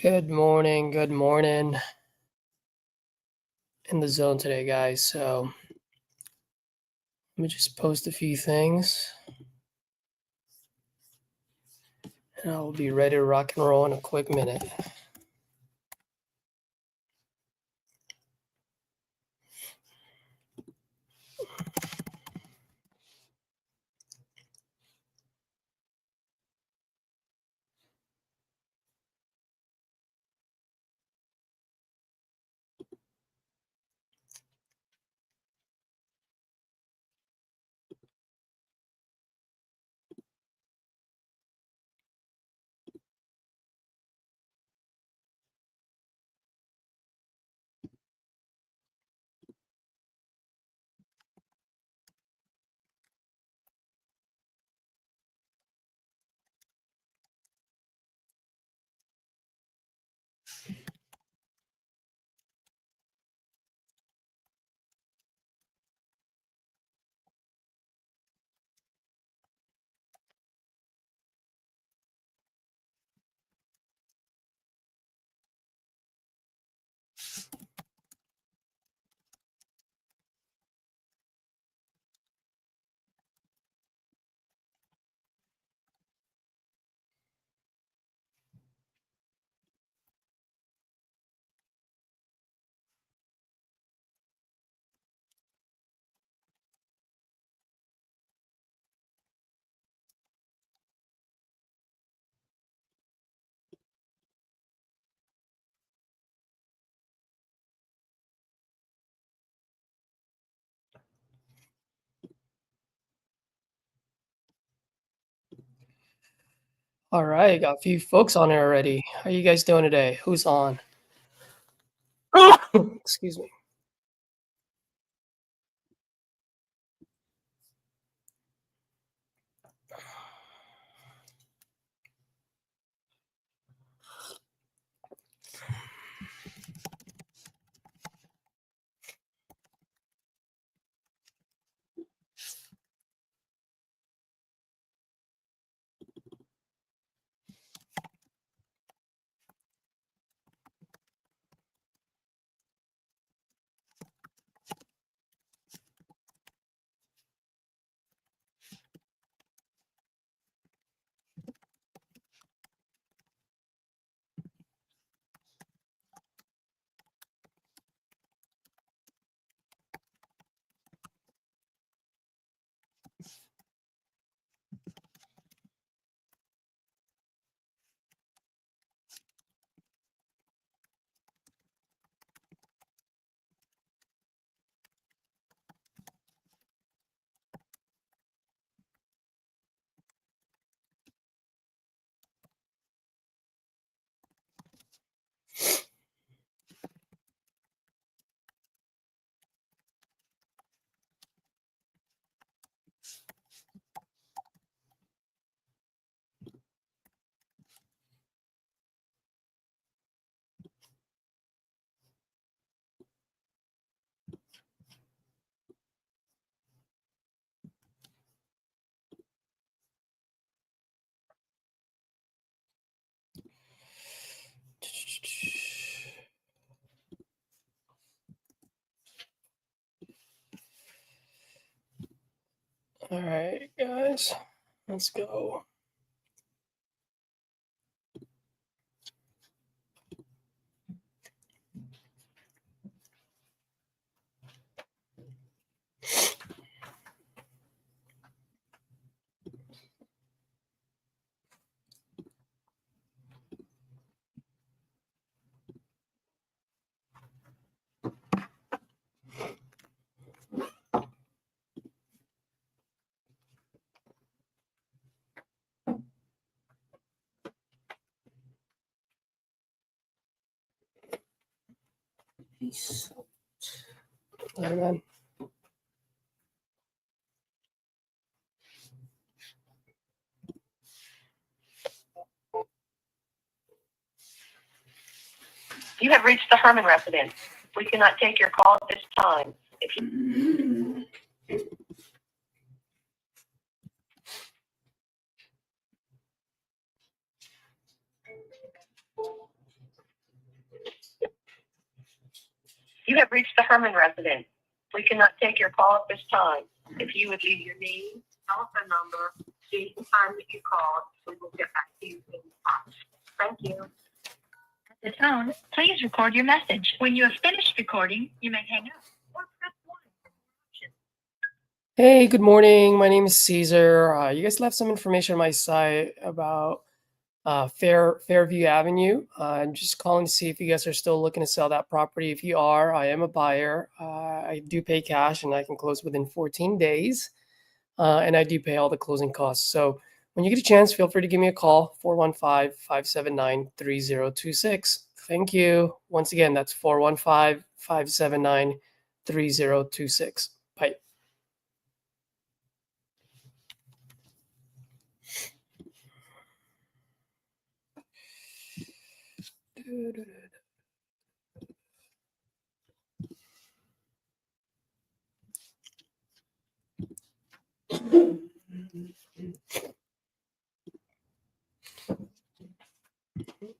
Good morning. Good morning. In the zone today, guys. So let me just post a few things and I'll be ready to rock and roll in a quick minute. All right, got a few folks on here already. How you guys doing today? Who's on? Excuse me. All right, guys, let's go. Peace. Amen. You have reached the Herman residence. We cannot take your call at this time. If you You have reached the Herman residence. We cannot take your call at this time. If you would leave your name, telephone number, date and time that you called, we will get back to you as soon as possible. Thank you. At the tone, please record your message. When you have finished recording, you may hang up or press 1 for more options. Hey, good morning. My name is Caesar. You guys left some information on my site about Fairview Avenue. I'm just calling to see if you guys are still looking to sell that property. If you are, I am a buyer. I do pay cash and I can close within 14 days. And I do pay all the closing costs. So when you get a chance, feel free to give me a call, 415-579-3026. Thank you. Once again, that's 415-579-3026. Bye.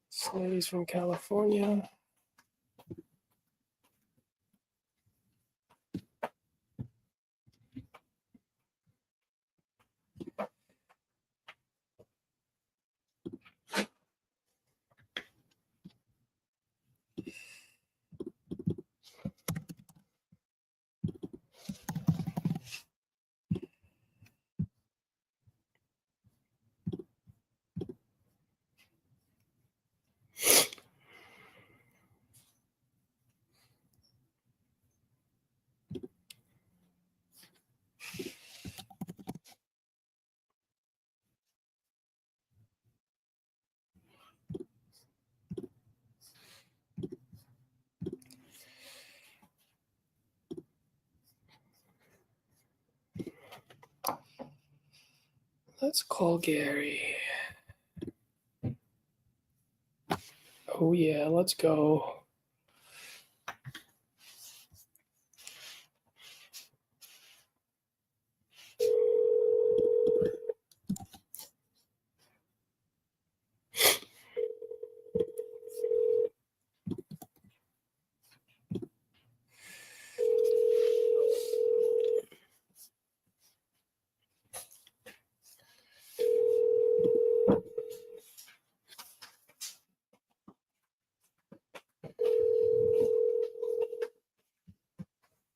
This lady's from California. Let's call Gary. Oh yeah, let's go.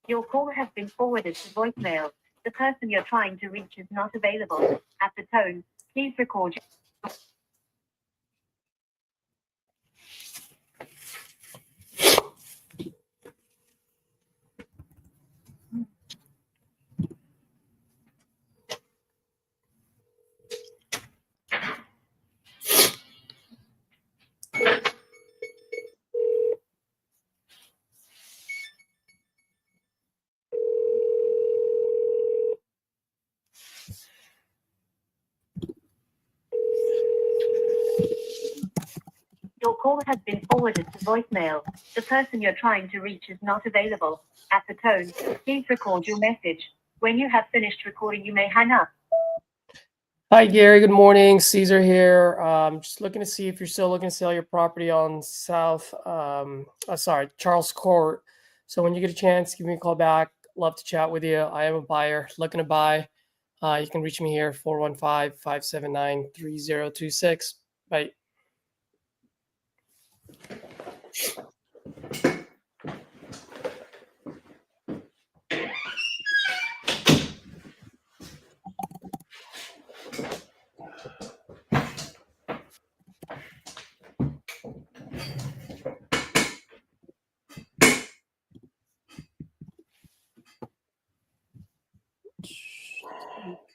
Your call has been forwarded to voicemail. The person you're trying to reach is not available. At the tone, please record. Your call has been forwarded to voicemail. The person you're trying to reach is not available. At the tone, please record your message. When you have finished recording, you may hang up. Hi, Gary. Good morning. Caesar here. Just looking to see if you're still looking to sell your property on Charles Court. So when you get a chance, give me a call back. Love to chat with you. I am a buyer looking to buy. You can reach me here, 415-579-3026. Bye.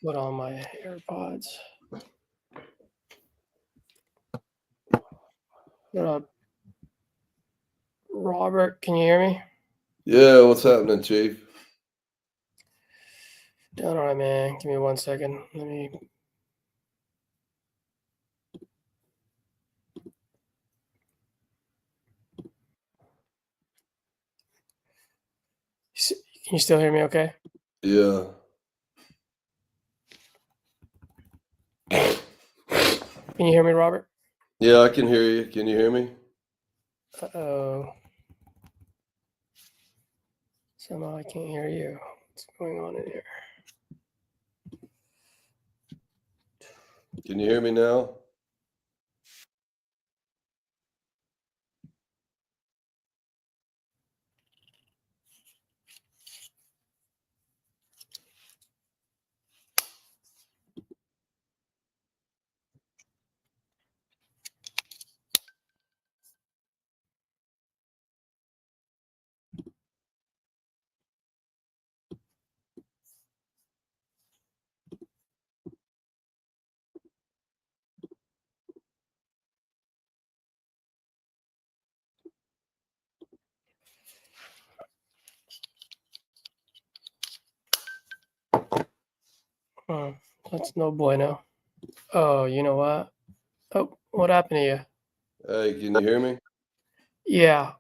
Put on my AirPods. What up? Robert, can you hear me? Yeah, what's happening, Chief? Doing all right, man. Give me 1 second. Let me. Can you still hear me okay? Yeah. Can you hear me, Robert? Yeah, I can hear you. Can you hear me? Uh-oh. Somehow I can't hear you. What's going on in here? Can you hear me now? Oh, that's no bueno. Oh, you know what? Oh, what happened to you? Hey, can you hear me? Yeah,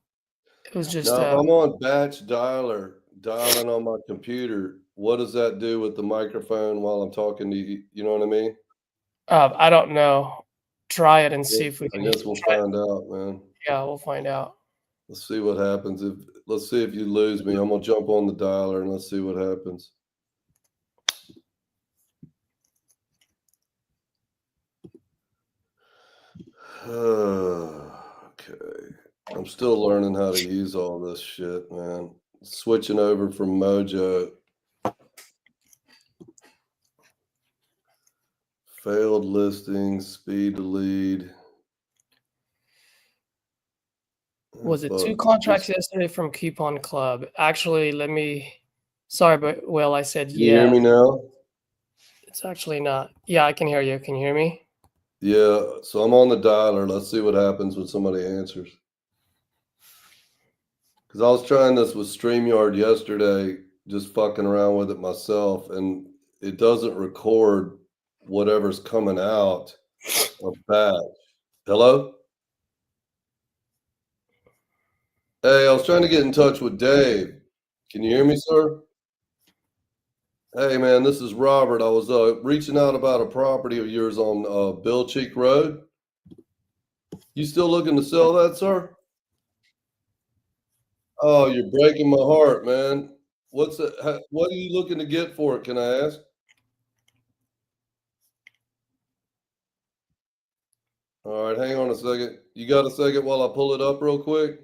it was just Now, if I'm on batch dialer, dialing on my computer, what does that do with the microphone while I'm talking to you? You know what I mean? I don't know. Try it and see Yes, if we I can guess we'll try. find out, man. Yeah, we'll find out. Let's see what happens. Let's see if you lose me. I'm gonna jump on the dialer and let's see what happens. Okay. I'm still learning how to use all this shit, man. Switching over from Mojo. Failed listings, speed to lead. Was it 2 Fuck. contracts yesterday from Coupon Club? Actually, sorry, but well, I said Can you hear yes. me now? It's actually not. Yeah, I can hear you. Can you hear me? Yeah, so I'm on the dialer. Let's see what happens when somebody answers. Because I was trying this with StreamYard yesterday, just fucking around with it myself, and it doesn't record whatever's coming out of batch. Hello? Hey, I was trying to get in touch with Dave. Can you hear me, sir? Hey, man, this is Robert. I was reaching out about a property of yours on Bill Cheek Road. You still looking to sell that, sir? Oh, you're breaking my heart, man. What are you looking to get for it? Can I ask? All right, hang on a second. You got a second while I pull it up real quick?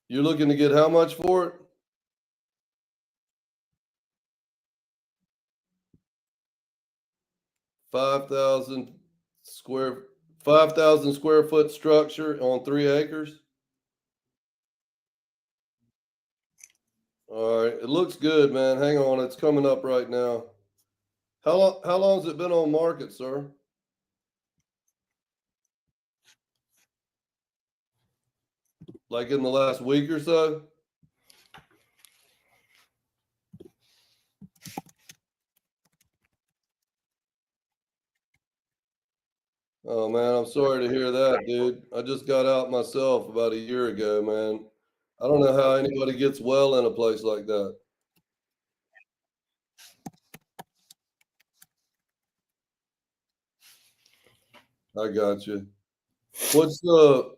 You're looking to get how much for it? 5,000 square 5,000 square foot structure on 3 acres. All right, it looks good, man. Hang on, it's coming up right now. How long has it been on market, sir? Like in the last week or so? Oh man, I'm sorry to hear that, dude. I just got out myself about a year ago, man. I don't know how anybody gets well in a place like that. I got you. What's the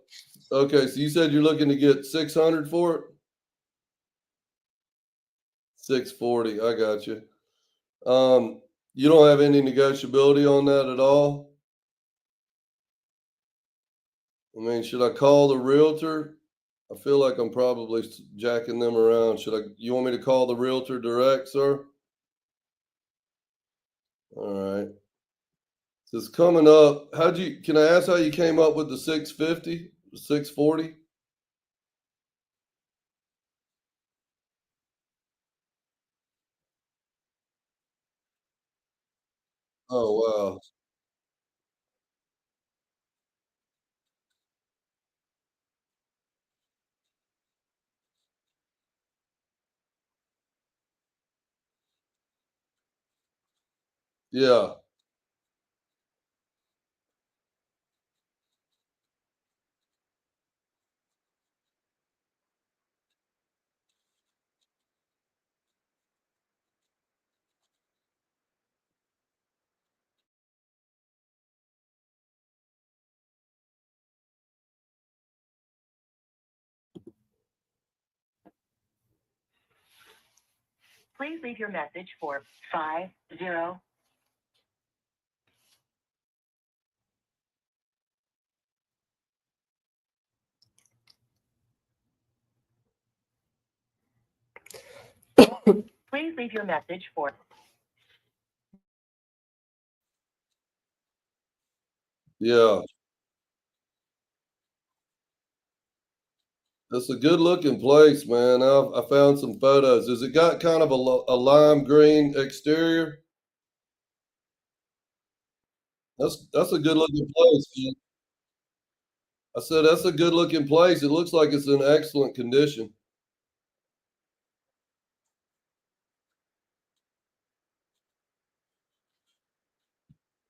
Okay, so you said you're looking to get 600 for it? 640. I got you. You don't have any negotiability on that at all? I mean, should I call the realtor? I feel like I'm probably jacking them around. You want me to call the realtor direct, sir? All right. So it's coming up. Can I ask how you came up with the 650, 640? Oh, wow. Yeah. Please leave your message for 50. Please leave your message for. Yeah. That's a good looking place, man. I found some photos. Has it got kind of a lime green exterior? That's a good looking place, man. I said that's a good looking place. It looks like it's in excellent condition.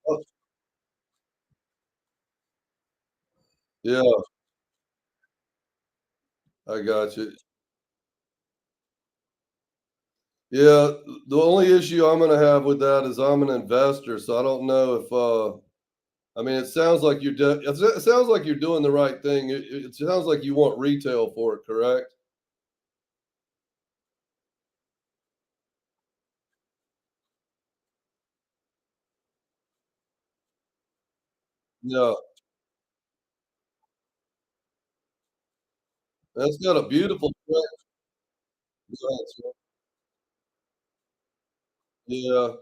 Oh, yeah, I got you. Yeah, the only issue I'm gonna have with that is I'm an investor, so I don't know if I mean it sounds like it sounds like you're doing the right thing. It sounds like you want retail for it, correct? Yeah, that's got a beautiful front. Yeah,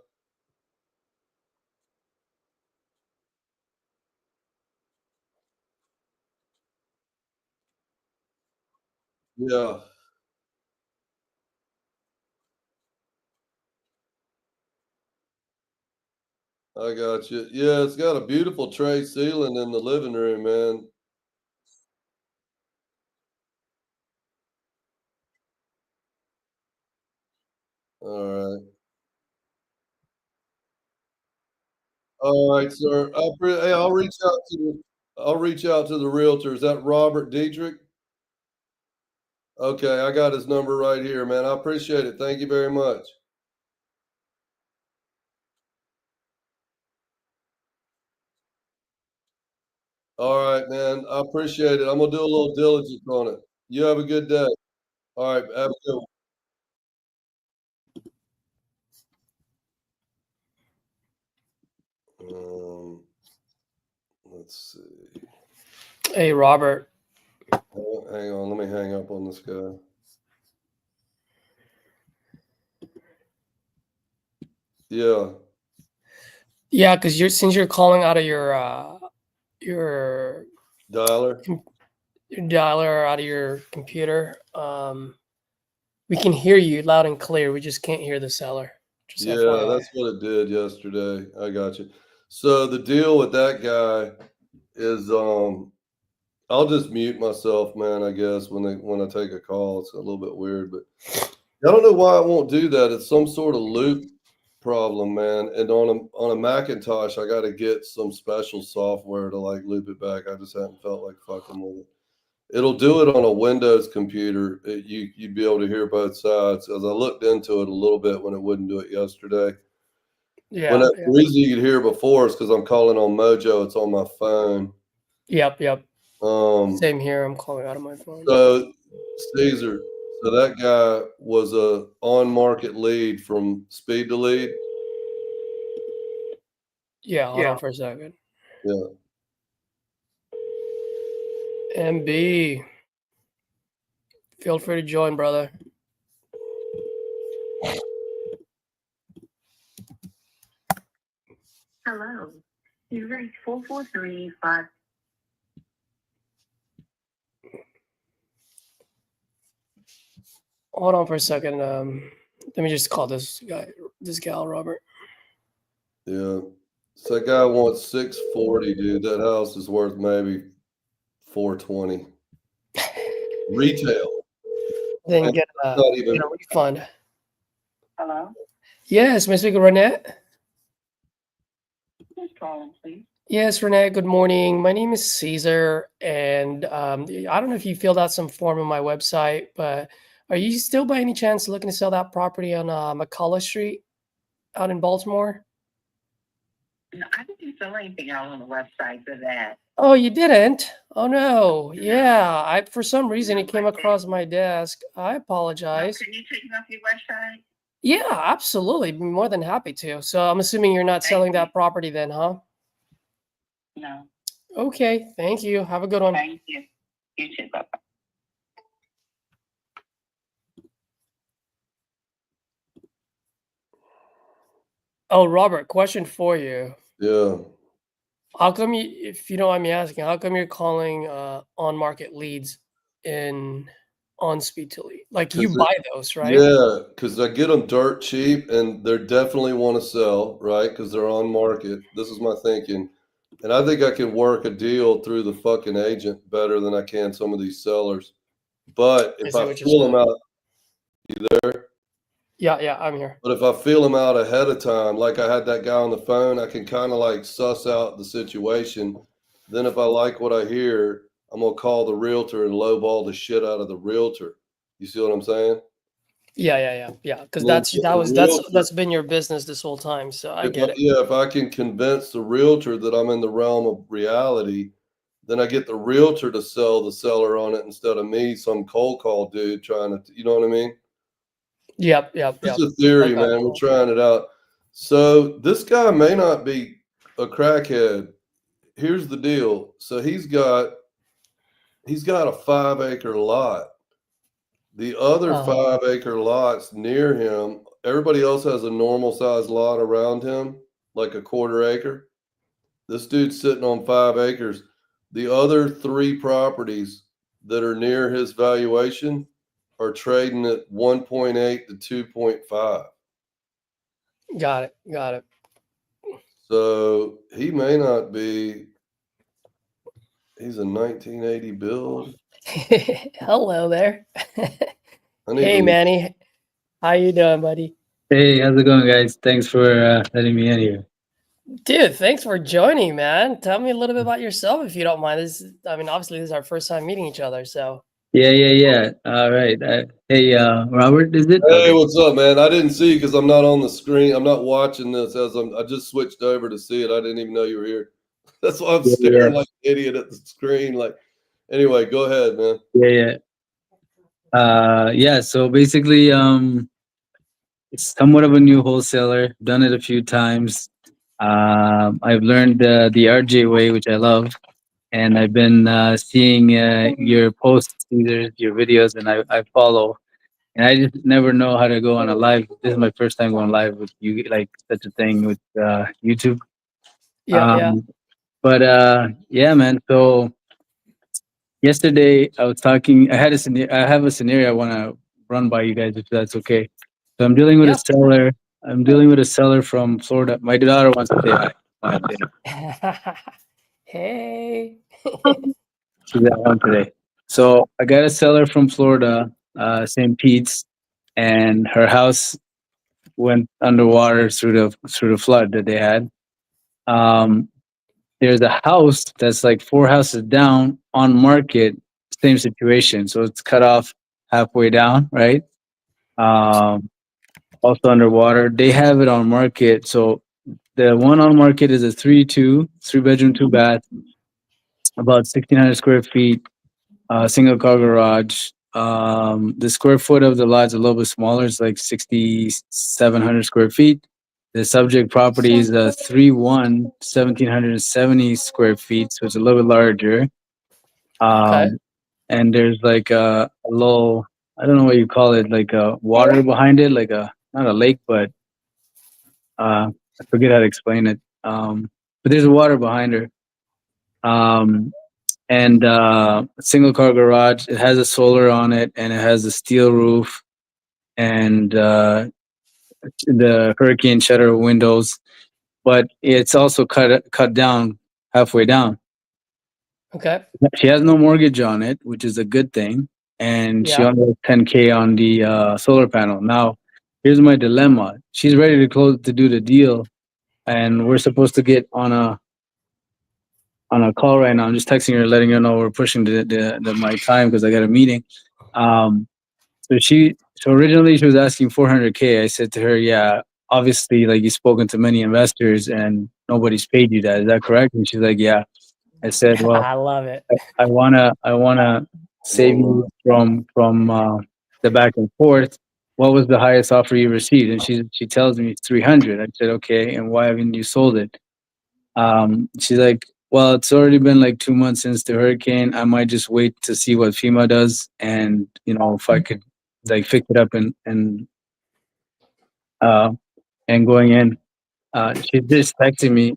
yeah, I got you. Yeah, it's got a beautiful tray ceiling in the living room, man. All right. All right, sir. Hey, I'll reach out to the realtor. Is that Robert Dietrich? Okay, I got his number right here, man. I appreciate it. Thank you very much. All right, man. I appreciate it. I'm gonna do a little diligence on it. You have a good day. All right, have a good one. Let's see. Hey, Robert. Hang on, let me hang up on this guy. Yeah, Yeah, because since you're calling out of your dialer. your dialer out of your computer, we can hear you loud and clear. We just can't hear the seller. Just Yeah, FYI. that's what it did yesterday. I got you. So the deal with that guy is I'll just mute myself, man, I guess when I take a call. It's a little bit weird, but I don't know why it won't do that. It's some sort of loop problem, man. And on a Macintosh, I got to get some special software to like loop it back. I just haven't felt like fucking with it. It'll do it on a Windows computer. You'd be able to hear both sides. As I looked into it a little bit when it wouldn't do it yesterday. Yeah. The reason you could hear before is because I'm calling on Mojo. It's on my phone. Yep. Um, Same here. I'm calling out of my phone. so Caesar, so that guy was a on market lead from Speed to Lead. Yeah, hold on for a second. Yeah. MB, feel free to join, brother. Hello. You reached 4435. Hold on for a second. Let me just call this gal, Robert. Yeah. So that guy wants 640, dude. That house is worth maybe 420. Retail. Then get a Not even refund. Hello? Yes, may I speak with Renette? Who's calling, please? Yes, Renette. Good morning. My name is Caesar, and I don't know if you filled out some form on my website, but are you still by any chance looking to sell that property on McCullough Street out in Baltimore? No, I didn't fill anything out on the website for that. Oh, you didn't? Oh no. Yeah, for some reason it came across my desk. I No, apologize. can you take it off your website? Yeah, absolutely. Be more than happy to. So I'm assuming you're not selling that property then, huh? No, Okay, thank you. Have a good one. thank you. You too, bye-bye. Oh, Robert, question for you. Yeah. How come you, if you don't mind me asking, how come you're calling on market leads in on speed to lead? Like you 'Cause buy those, right? Yeah, because I get them dirt cheap, and they definitely want to sell, right? Because they're on market. This is my thinking, and I think I can work a deal through the fucking agent better than I can some of these sellers. But I if see I what you're feel them saying. out there, Yeah, yeah, I'm here. but if I feel them out ahead of time, like I had that guy on the phone, I can kind of like suss out the situation. Then if I like what I hear, I'm gonna call the realtor and lowball the shit out of the realtor. You see what I'm saying? Yeah. Because And then get the realtor. that's been your business this whole time. So I If I get it. Yeah, if I can convince the realtor that I'm in the realm of reality, then I get the realtor to sell the seller on it instead of me, some cold call dude trying to, you know what I mean? Just Yep. a theory, Okay, man. We're cool. trying it out. So this guy may not be a crackhead. Here's the deal. So he's got a 5-acre lot. The other Uh-huh. 5-acre lots near him, everybody else has a normal sized lot around him, like a quarter acre. This dude's sitting on 5 acres. The other 3 properties that are near his valuation are trading at 1.8 to 2.5. Got it. So he may not be. He's a 1980 build. Hello there. I need Hey, to. Manny. How you doing, buddy? Hey, how's it going, guys? Thanks for letting me in here. Dude, thanks for joining, man. Tell me a little bit about yourself if you don't mind. I mean, obviously, this is our first time meeting each other, so. Yeah. All right. Hey, Robert, is it? Hey, Okay. what's up, man? I didn't see you because I'm not on the screen. I'm not watching this I just switched over to see it. I didn't even know you were here. That's why I'm Yeah, staring like an idiot at the screen. Like, anyway, go ahead, man. yeah. Yeah. So basically, it's somewhat of a new wholesaler. Done it a few times. I've learned the RJ way, which I love, and I've been seeing your posts, either your videos, and I follow. And I just never know how to go on a live. This is my first time going live with you, like such a thing with YouTube. Yeah. Um, but yeah, man. So yesterday I was talking. I have a scenario I want to run by you guys, if that's okay. So I'm dealing with a Yeah. seller. I'm dealing with a seller from Florida. My daughter wants to say hi. Want to say hi. Hey. She's at home today. So I got a seller from Florida, St. Pete's, and her house went underwater through the flood that they had. Um, there's a house that's like 4 houses down on market, same situation. So it's cut off halfway down, right? Um, also underwater. They have it on market. So the one on market is a 3 bedroom, 2 bath, about 1,600 square feet, single car garage. The square foot of the lot is a little bit smaller. It's like 6,700 square feet. The subject property is a 1,770 square feet, so it's a little bit larger. Okay. And there's like a little, I don't know what you call it, like a water behind it, like a, not a lake, but I forget how to explain it. But there's water behind her. And single car garage. It has a solar on it, and it has a steel roof and the hurricane shutter windows. But it's also cut down halfway down. Okay. She has no mortgage on it, which is a good thing, and she Yeah. only has 10K on the solar panel. Now, here's my dilemma. She's ready to close to do the deal, and we're supposed to get on a call right now. I'm just texting her, letting her know we're pushing my time because I got a meeting. Um, so originally she was asking 400K. I said to her, yeah, obviously, like you've spoken to many investors and nobody's paid you that. Is that correct? And she's like, yeah. I said, well, I love it. I wanna save you from the back and forth. what was the highest offer you received? And she tells me 300. I said, okay, and why haven't you sold it? She's like, well, it's already been like 2 months since the hurricane. I might just wait to see what FEMA does, and if I could like fix it up and going in. She just texted me.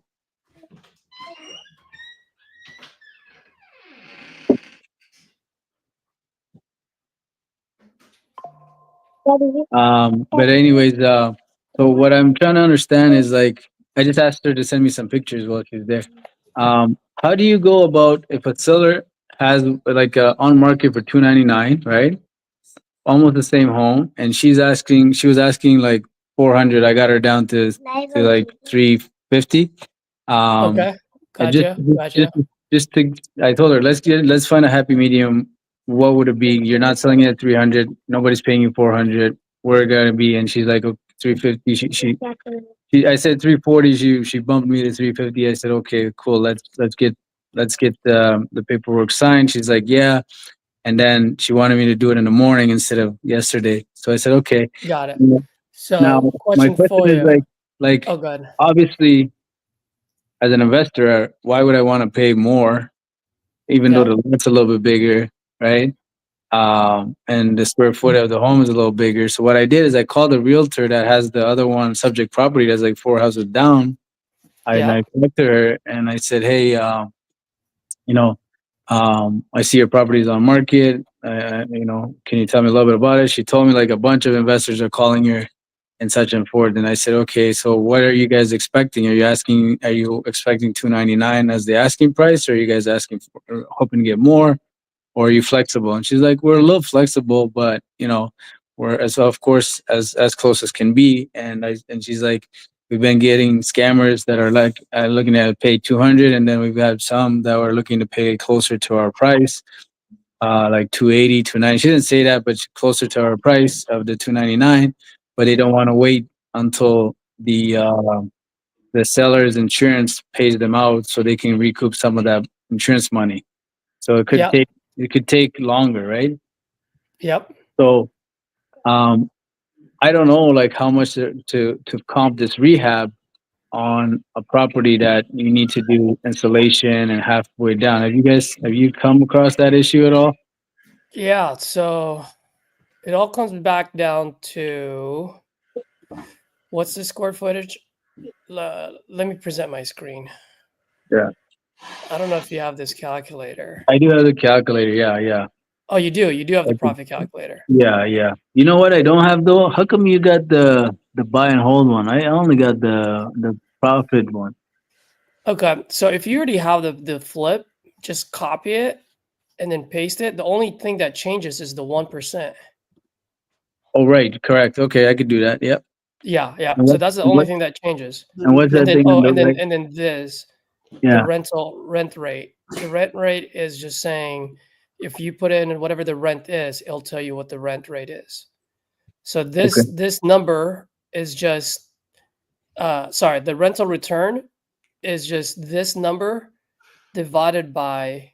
But anyways, so what I'm trying to understand is like, I just asked her to send me some pictures while she's there. How do you go about if a seller has like on market for 299, right? Almost the same home, and she was asking like 400. I got her down to like 350. Okay. I just, Gotcha. just to, I told her, let's find a happy medium. What would it be? You're not selling it at 300. Nobody's paying you 400. We're gonna be, and she's like, oh, 350. I said 340. She bumped me to 350. I said, okay, cool. Let's get the paperwork signed. She's like, yeah. And then she wanted me to do it in the morning instead of yesterday. So I said, okay. Got it. Now, So, my question question for is you. like Oh, good. obviously, as an investor, why would I want to pay more, even though Yeah. the lot's a little bit bigger, right? And the square foot of the home is a little bigger. So what I did is I called a realtor that has the other one subject property that's like 4 houses down. And Yeah. I connected her and I said, hey, I see your property is on market. Can you tell me a little bit about it? She told me like a bunch of investors are calling her and such and forth. And I said, okay, so what are you guys expecting? Are you expecting 299 as the asking price? Or are you guys asking for, hoping to get more? Or are you flexible? And she's like, we're a little flexible, but we're as of course as close as can be. And she's like, we've been getting scammers that are like looking to pay 200, and then we've got some that were looking to pay closer to our price, like 280, 290. She didn't say that, but closer to our price of the 299. But they don't want to wait until the seller's insurance pays them out so they can recoup some of that insurance money. So Yep. it could take longer, right? Yep. So I don't know like how much to comp this rehab on a property that you need to do installation and halfway down. Have you come across that issue at all? Yeah. So it all comes back down to what's the square footage? Let me present my screen. Yeah. I don't know if you have this calculator. I do have the calculator. Yeah. Oh, you do. You do have the Okay. profit calculator. Yeah. You know what I don't have though? How come you got the buy and hold one? I only got the profit one. Okay. So if you already have the flip, just copy it and then paste it. The only thing that changes is the 1%. Oh, right. Correct. Okay. I could do that. Yep. Yeah. And So that's the only thing that changes. what's And that then thing on the right? and then this, Yeah. the rent rate. The rent rate is just saying if you put in whatever the rent is, it'll tell you what the rent rate is. So Okay. this number is just the rental return is just this number divided by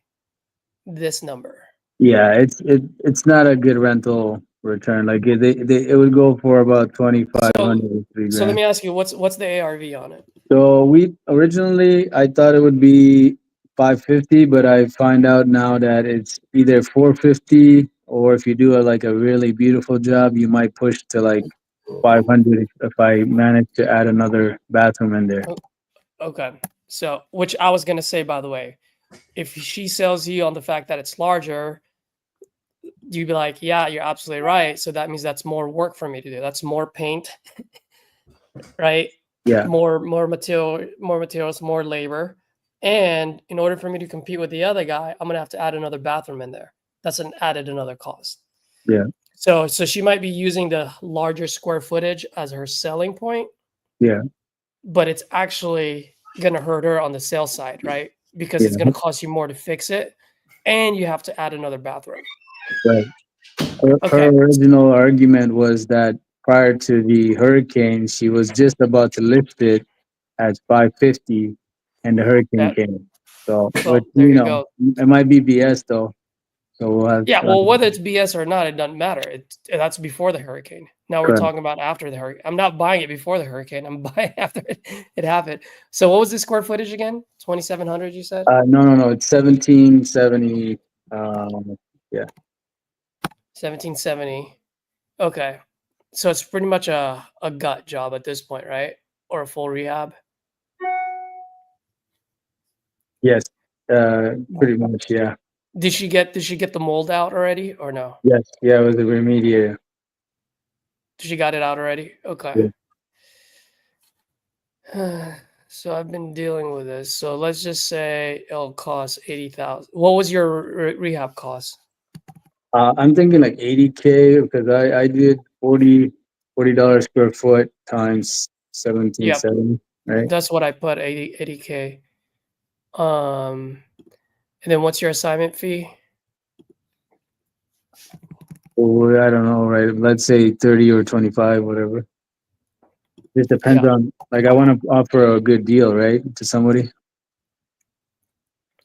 this number. Yeah, it's not a good rental return. Like it would go for about 2,500, So let $3,000. me ask you, what's the ARV on it? So we originally I thought it would be 550, but I find out now that it's either 450 or if you do like a really beautiful job, you might push to like 500 if I manage to add another bathroom in there. Okay. So, which I was gonna say, by the way, if she sells you on the fact that it's larger, you'd be like, yeah, you're absolutely right. So that means that's more work for me to do. That's more paint, right? Yeah. More materials, more labor. And in order for me to compete with the other guy, I'm gonna have to add another bathroom in there. That's another cost. Yeah. So she might be using the larger square footage as her selling point. Yeah. But it's actually going to hurt her on the sales side, right? Because it's Yeah. going to cost you more to fix it, and you have to add another bathroom. Right. Her Okay. original argument was that prior to the hurricane, she was just about to lift it at 550, and the hurricane That, came. So, well, there you go. it might be BS though. So we'll have. Yeah, well, whether it's BS or not, it doesn't matter. That's before the hurricane. Now we're Correct. talking about after the hurricane. I'm not buying it before the hurricane. I'm buying after it happened. So what was the square footage again? 2,700, you said? No. It's 1770. Yeah. 1770. Okay. So it's pretty much a gut job at this point, right? Or a full rehab? Yes. Pretty much. Yeah. Did she get the mold out already or no? Yes. Yeah. It was a remediator. She got it out already? Okay. So I've been dealing with this. So let's just say it'll cost 80,000. What was your rehab cost? I'm thinking like 80K because I did $40 square foot times Yep, 1770. Right. that's what I put 80K. And then what's your assignment fee? Or I don't know. Right. Let's say 30 or 25, whatever. It depends Yeah. on, like, I want to offer a good deal, right, to somebody.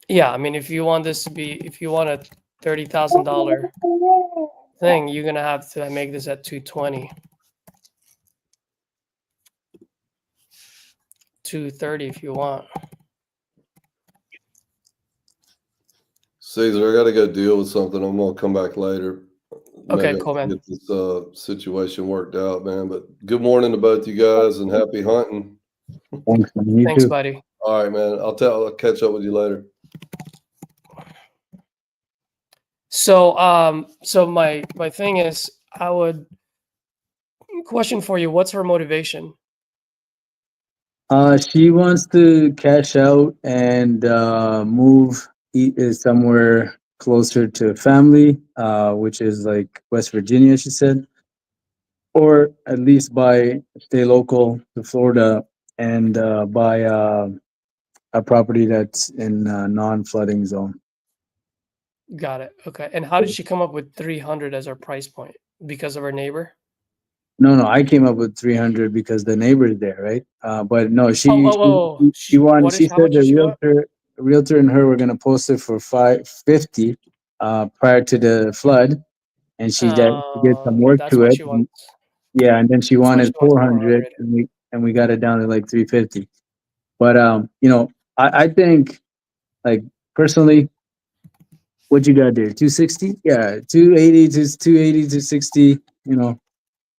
Yeah, I mean, if you want a $30,000 thing, you're gonna have to make this at 220. 230 if you want. Caesar, I got to go deal with something. I'm gonna come back later. Okay, Maybe I cool, can man. get this situation worked out, man. But good morning to both you guys and happy hunting. Thanks, man. You Thanks, too. buddy. All right, man. I'll catch up with you later. So my thing is, I would question for you, what's her motivation? She wants to cash out and move somewhere closer to family, which is like West Virginia, she said, or at least stay local to Florida and buy a property that's in a non-flooding zone. Got it. Okay. And how did she come up with 300 as her price point? Because of her neighbor? No, I came up with 300 because the neighbor is there, right? But no, Oh. she wanted. She How said much the does she want? realtor and her were gonna post it for 550 prior to the flood, and she did some work That's to what it. she wants. Yeah, and then she That's why she wanted wants 400, 400. and we got it down to like 350. But I think, like, personally, what you got there, 260? Yeah, 280 to 280 to 60.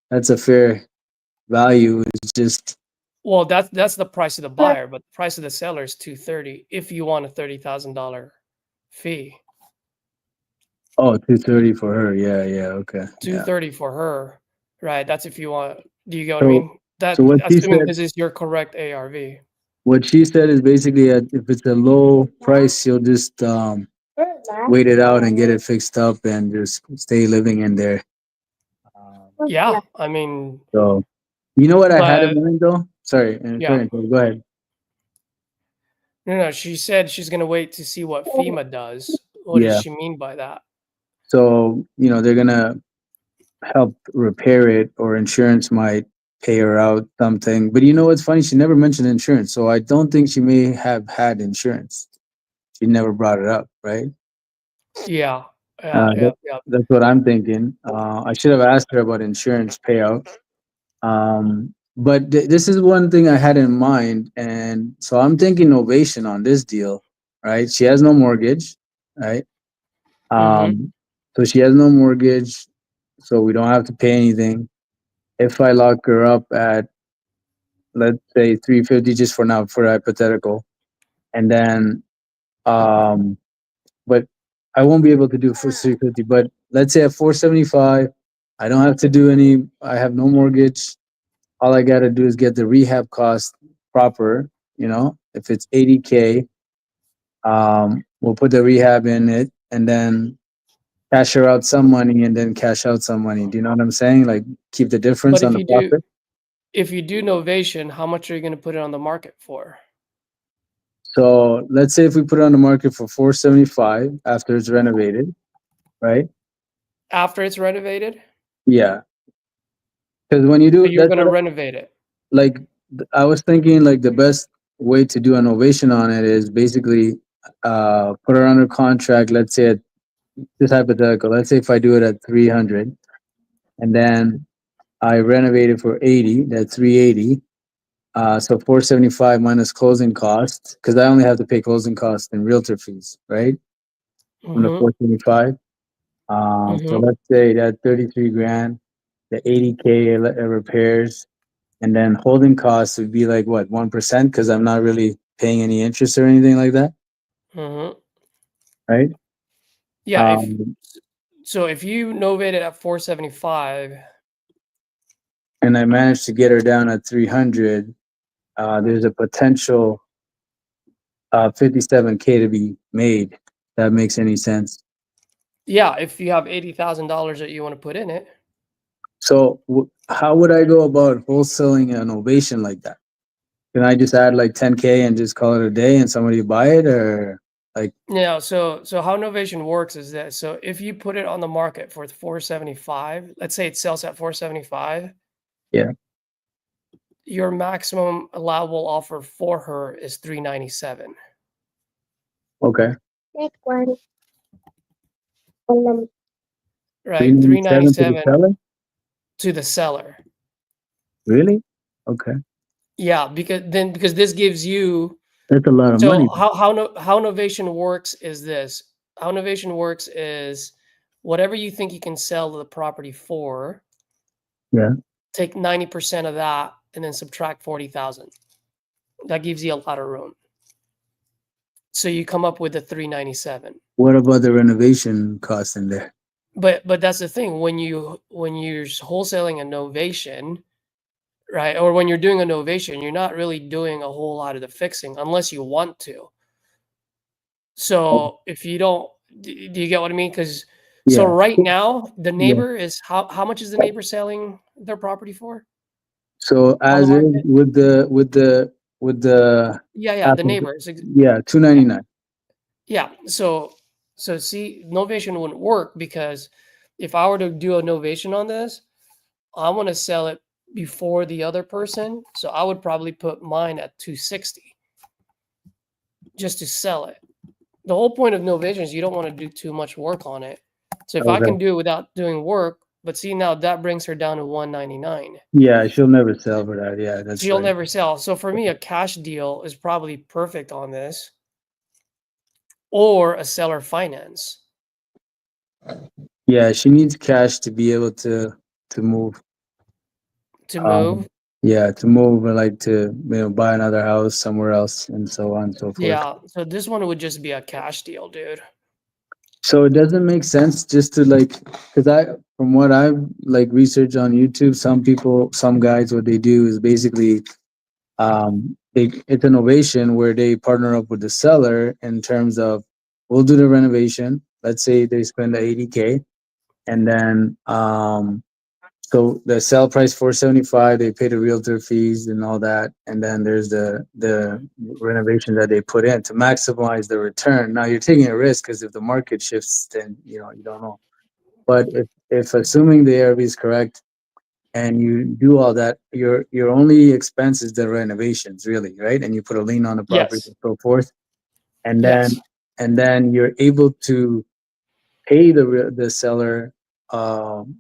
That's a fair value. It's just. Well, that's the price of the buyer, but the price of the seller is 230 if you want a $30,000 fee. Oh, 230 for her. Yeah. Okay. Yeah. 230 for her. Right. That's if you want. Do you get what I So, mean? That so what she assuming said, this is your correct ARV. what she said is basically that if it's a low price, she'll just wait it out and get it fixed up and just stay living in there. Yeah, I mean, So, you know what I had in but mind though? Sorry, yeah. go ahead. No, she said she's gonna wait to see what FEMA does. What does Yeah. she mean by that? So, they're gonna help repair it, or insurance might pay her out something. But you know what's funny? She never mentioned insurance, so I don't think she may have had insurance. She never brought it up, right? Yeah. Uh, that, Yeah. that's what I'm thinking. I should have asked her about insurance payout. But this is one thing I had in mind, and so I'm thinking ovation on this deal, right? She has no mortgage, right? Mm-hmm. So she has no mortgage, so we don't have to pay anything. If I lock her up at, let's say, 350, just for now, for hypothetical, and then but I won't be able to do for 350. But let's say at 475, I don't have to do any. I have no mortgage. All I got to do is get the rehab cost proper. If it's 80K, we'll put the rehab in it, and then cash her out some money, and then cash out some money. Do you know what I'm saying? Like, keep the difference But on the profit. if you do novation, how much are you gonna put it on the market for? So let's say if we put it on the market for 475 after it's renovated, right? After it's renovated? Yeah, because when you So do, you're that's gonna what, renovate it. like, I was thinking, like, the best way to do an ovation on it is basically put her under contract, let's say at just hypothetical. Let's say if I do it at 300 and then I renovate it for 80, that's 380. So 475 minus closing costs, because I only have to pay closing costs and realtor fees, right? From the Mm-hmm. 475. So Mm-hmm. let's say that 33 grand, the 80K repairs, and then holding costs would be like what, 1%? Because I'm not really paying any interest or anything like that, Mm-hmm. right? Yeah. Um, If you novate it at 475, and I managed to get her down at 300. There's a potential 57K to be made. That makes any sense. yeah, if you have $80,000 that you want to put in it, So how would I go about wholesaling an ovation like that? Can I just add like 10K and just call it a day and somebody buy it, or like, yeah. So how Novation works is this. So if you put it on the market for 475, let's say it sells at 475, yeah, your maximum allowable offer for her is 397, okay, right? 397 to the 397 seller? to the seller. Really? Okay, Yeah, because this gives you. that's a lot of So money. how Novation works is this. How Novation works is whatever you think you can sell the property for, Yeah. take 90% of that and then subtract 40,000. That gives you a lot of room. So you come up with the 397. What about the renovation cost in there? But that's the thing, when you're wholesaling a novation, right? Or when you're doing a novation, you're not really doing a whole lot of the fixing unless you want to. So if you don't, do you get what I mean? Because so Yeah, right now the yeah. neighbor is how much is the neighbor selling their property for So on the as is market? with the Yeah, the applic- neighbor is yeah, yeah. 299. Yeah. So see, novation wouldn't work because if I were to do a novation on this, I want to sell it before the other person. So I would probably put mine at 260 just to sell it. The whole point of novation is you don't want to do too much work on it. So if I Okay. can do it without doing work, but see now that brings her down to 199. Yeah, she'll never sell for that. Yeah, that's She'll right. never sell. So for me, a cash deal is probably perfect on this, or a seller finance Yeah, she needs cash to be able to move. to Um, move. yeah, to move and like to buy another house somewhere else and so on and so forth. Yeah. So this one would just be a cash deal, dude. So it doesn't make sense just to like, because from what I've like researched on YouTube, some guys, what they do is basically, it's an ovation where they partner up with the seller in terms of, we'll do the renovation. Let's say they spend the 80K, and then, so the sale price 475, they pay the realtor fees and all that, and then there's the renovation that they put in to maximize the return. Now you're taking a risk because if the market shifts, then you don't know. But if assuming the ARV is correct and you do all that, your only expense is the renovations, really, right? And you put a lien on the property Yes. and so forth, and Yes. then you're able to pay the seller, um,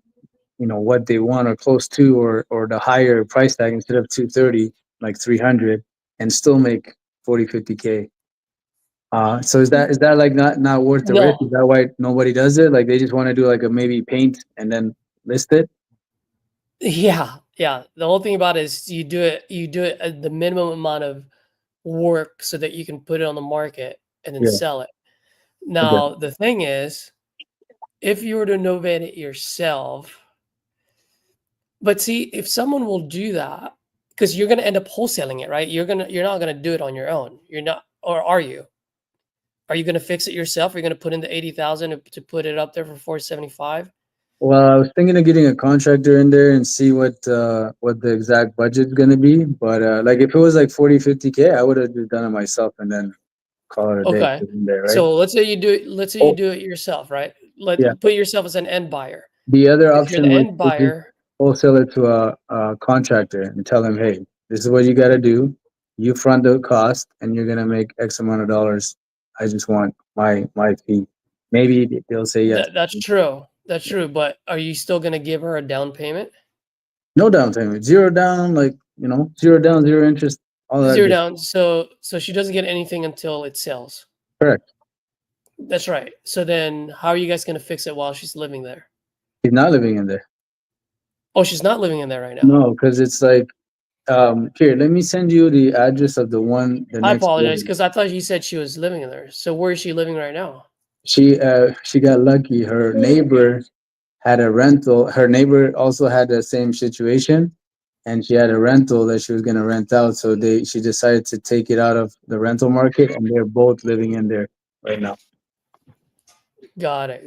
what they want or close to, or the higher price tag instead of 230, like 300, and still make 40-50K. So is that like not worth the risk? Is No. that why nobody does it? Like they just want to do like a maybe paint and then list it? Yeah. Yeah. The whole thing about it is you do it at the minimum amount of work so that you can put it on the market and then Yeah. sell it. Okay. Now, the thing is, if you were to novate it yourself, but see, if someone will do that, because you're gonna end up wholesaling it, right? You're not gonna do it on your own. You're not, or are you? Are you gonna fix it yourself? Are you gonna put in the 80,000 to put it up there for 475? Well, I was thinking of getting a contractor in there and see what the exact budget's gonna be. But like if it was like 40-50K, I would have just done it myself and then call it a day Okay. in there, right? So let's say you do it. Let's say you Oh, do it yourself, right? yeah. Put yourself as an end buyer. The other If you're the option was end to just buyer, wholesale it to a contractor and tell him, hey, this is what you got to do. You front the cost, and you're gonna make X amount of dollars. I just want my fee. maybe they'll say yes. That's true. That's true. But are you still going to give her a down payment? No down payment, zero down, like, zero down, zero interest, all that Zero good. down. So she doesn't get anything until it sells. Correct. That's right. So then how are you guys going to fix it while she's living there? He's not living in there. Oh, she's not living in there right now. No, because it's like, here, let me send you the address of the one, the I next apologize one. because I thought you said she was living in there. So where is she living right now? She got lucky. Her neighbor had a rental. Her neighbor also had the same situation, and she had a rental that she was going to rent out. So she decided to take it out of the rental market, and they're both living in there right now. Got it.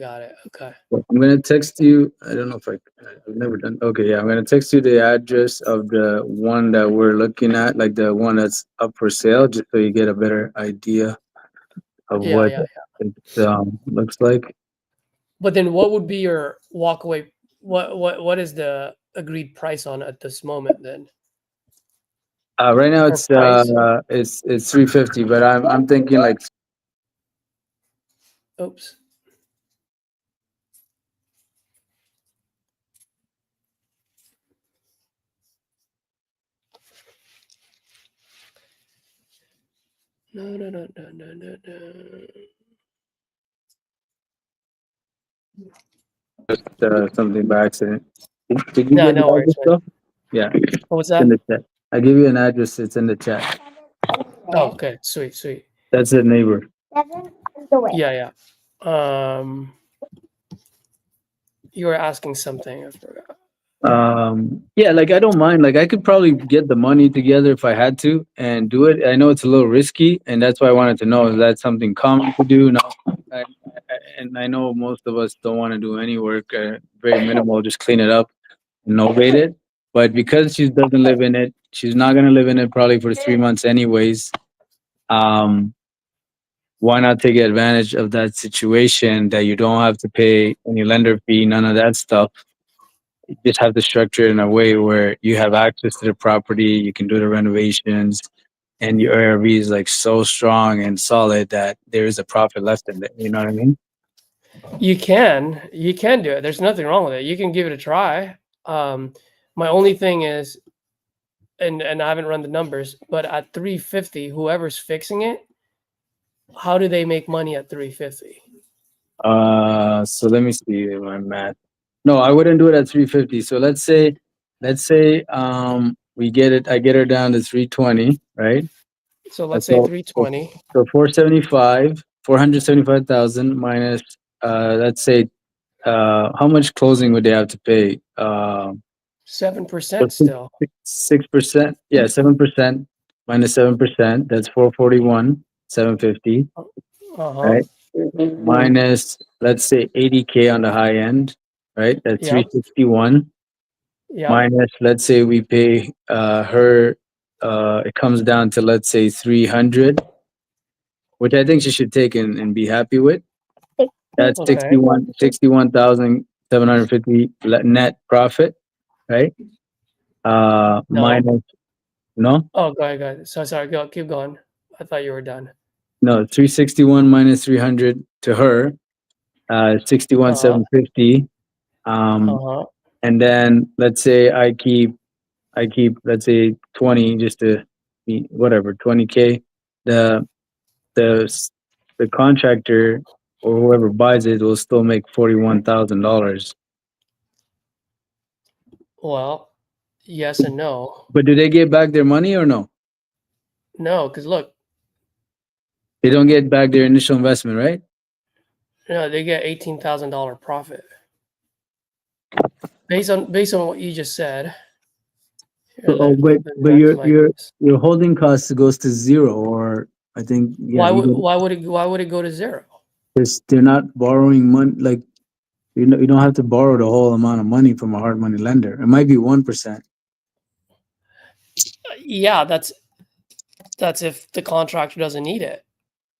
Okay. I'm going to text you. I don't know if I've never done. Okay, yeah, I'm going to text you the address of the one that we're looking at, like the one that's up for sale, just so you get a better idea of Yeah. what it looks like. But then what would be your walkaway? What is the agreed price on at this moment then? Right now Or price? it's 350, but I'm thinking like Oops. No. something by accident. Did you No, get no the worries, address man. though? Yeah, What was it's in that? the chat. I give you an address. It's in the chat. Oh, okay. Sweet. That's it, neighbor. Yeah. You were asking something. I forgot. Yeah, like I don't mind. Like I could probably get the money together if I had to and do it. I know it's a little risky, and that's why I wanted to know, is that something common to do? No, I, and I know most of us don't want to do any work. Very minimal, just clean it up, novate it. But because she doesn't live in it, she's not gonna live in it probably for 3 months anyways. Um, why not take advantage of that situation that you don't have to pay any lender fee, none of that stuff. You just have to structure it in a way where you have access to the property, you can do the renovations, and your ARV is like so strong and solid that there is a profit left in it. You know what I mean? You can do it. There's nothing wrong with it. You can give it a try. My only thing is, and I haven't run the numbers, but at 350, whoever's fixing it, how do they make money at 350? So let me see my math. No, I wouldn't do it at 350. So let's say we get it, I get her down to 320, right? So let's say So 320. 475,000 minus let's say how much closing would they have to pay? 7% still. 6%. Yeah, 7% minus 7%. That's 441, 750, Uh-huh. right? Minus, let's say 80K on the high end, right? That's Yep. 361. Yep. Minus, let's say we pay her, it comes down to, let's say 300, which I think she should take and be happy with. That's Okay. 61,750 net profit, right? No. Minus, no, Oh, go ahead. So sorry. Keep going. I thought you were done. no, 361 minus 300 to her, 61,750. Uh-huh. And then let's say I keep, let's say 20 just to be whatever, 20K. The, the contractor or whoever buys it will still make $41,000. Well, yes and no. But do they get back their money or no? No, because look, They don't get back their initial investment, right? they get $18,000 profit. Based on what you just said. Here, So, but your holding cost goes to zero, or I think why would it go to zero? because they're not borrowing money. Like you don't have to borrow the whole amount of money from a hard money lender. It might be 1%. Yeah, that's if the contractor doesn't need it,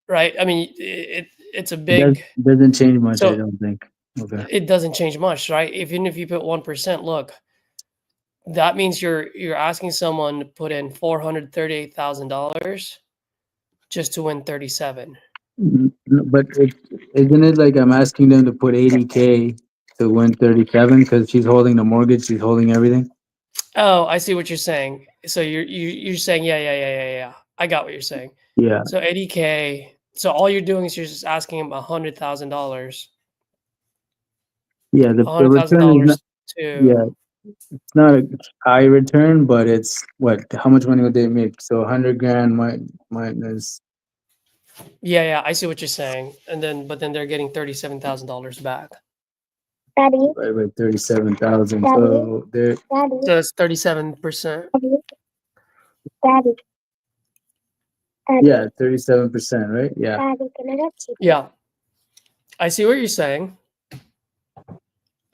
right? I mean, it's a big. It doesn't change much, I So don't think. Okay. it doesn't change much, right? Even if you put 1%, look, that means you're asking someone to put in $438,000 just to win 37. But isn't it like I'm asking them to put 80K to win 37 because she's holding the mortgage, she's holding everything? Oh, I see what you're saying. So you're saying yeah. I got what you're saying. Yeah, So 80K. So all you're doing is you're just asking him $100,000. yeah. The return is not. $100,000 Yeah, to it's not a high return, but it's what? How much money would they make? So 100 grand minus. yeah. I see what you're saying. And then but then they're getting $37,000 back. Right, by 37,000. So they're So that's 37%. yeah, 37%, right? Yeah. Yeah. I see what you're saying.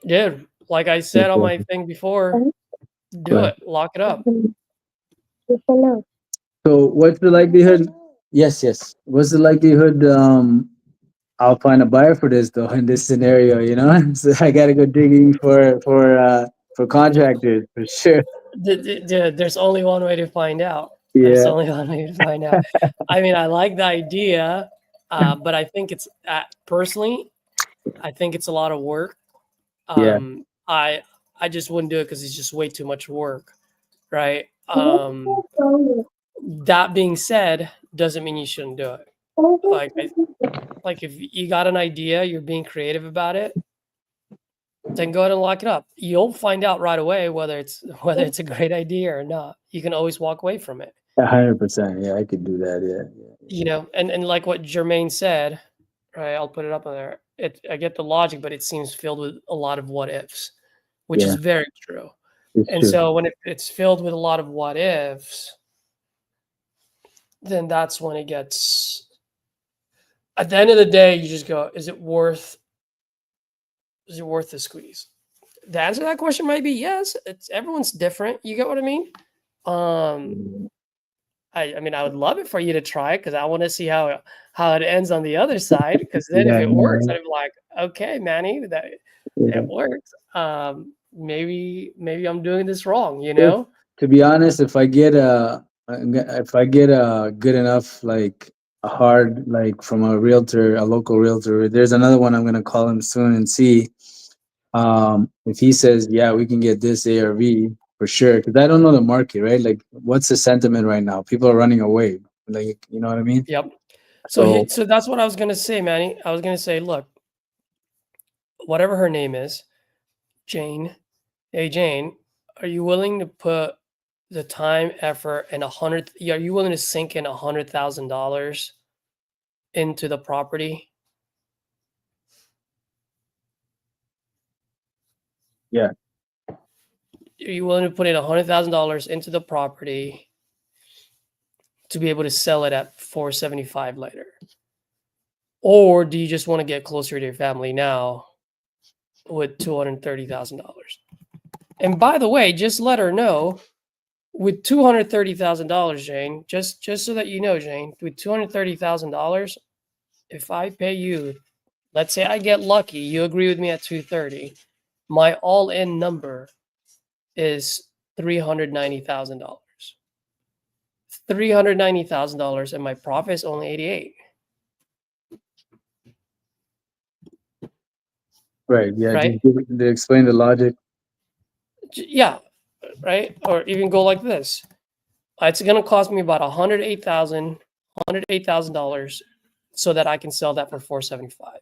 Dude, like I said on my thing before, do Right. it. Lock it up. So what's the likelihood? Yes, yes. What's the likelihood? I'll find a buyer for this though in this scenario. You know, so I gotta go digging for contractors for sure. There's only one way to find out. There's Yeah, only one way to find out. I mean, I like the idea, but I think it's personally, I think it's a lot of work. yeah. I just wouldn't do it because it's just way too much work, right? That being said, doesn't mean you shouldn't do it. Like if you got an idea, you're being creative about it, then go ahead and lock it up. You'll find out right away whether it's a great idea or not. You can always walk away from it. 100%. Yeah, I could do that. Yeah. You know, and like what Jermaine said, right? I'll put it up on there. I get the logic, but it seems filled with a lot of what ifs, which is Yeah, very true. it's And true. so when it's filled with a lot of what ifs, then that's when it gets. At the end of the day, you just go, is it worth the squeeze? The answer to that question might be yes. It's everyone's different. You get what I mean? I mean, I would love it for you to try it because I want to see how it ends on the other side. Because then if Yeah, it works, yeah, I'm like, okay, Manny, that yeah. it works. Maybe I'm doing this wrong. You If, know? to be honest, if I get a good enough like a hard like from a realtor, a local realtor, there's another one I'm gonna call him soon and see if he says yeah we can get this ARV for sure because I don't know the market, right? Like what's the sentiment right now? People are running away, like you know what I mean? Yep. So So that's what I was gonna say, Manny. I was gonna say, look, whatever her name is, Jane. Hey, Jane, are you willing to put the time, effort, and are you willing to sink in $100,000 into the property? yeah, Are you willing to put in $100,000 into the property to be able to sell it at 475 later? Or do you just want to get closer to your family now with $230,000? And by the way, just let her know with $230,000, Jane, just so that you know, Jane, with $230,000, if I pay you, let's say I get lucky, you agree with me at 230, my all-in number is $390,000. $390,000 and my profit is only 88. right, yeah. Right? Just explain the logic. Yeah, right? Or even go like this. It's going to cost me about $108,000 so that I can sell that for 475.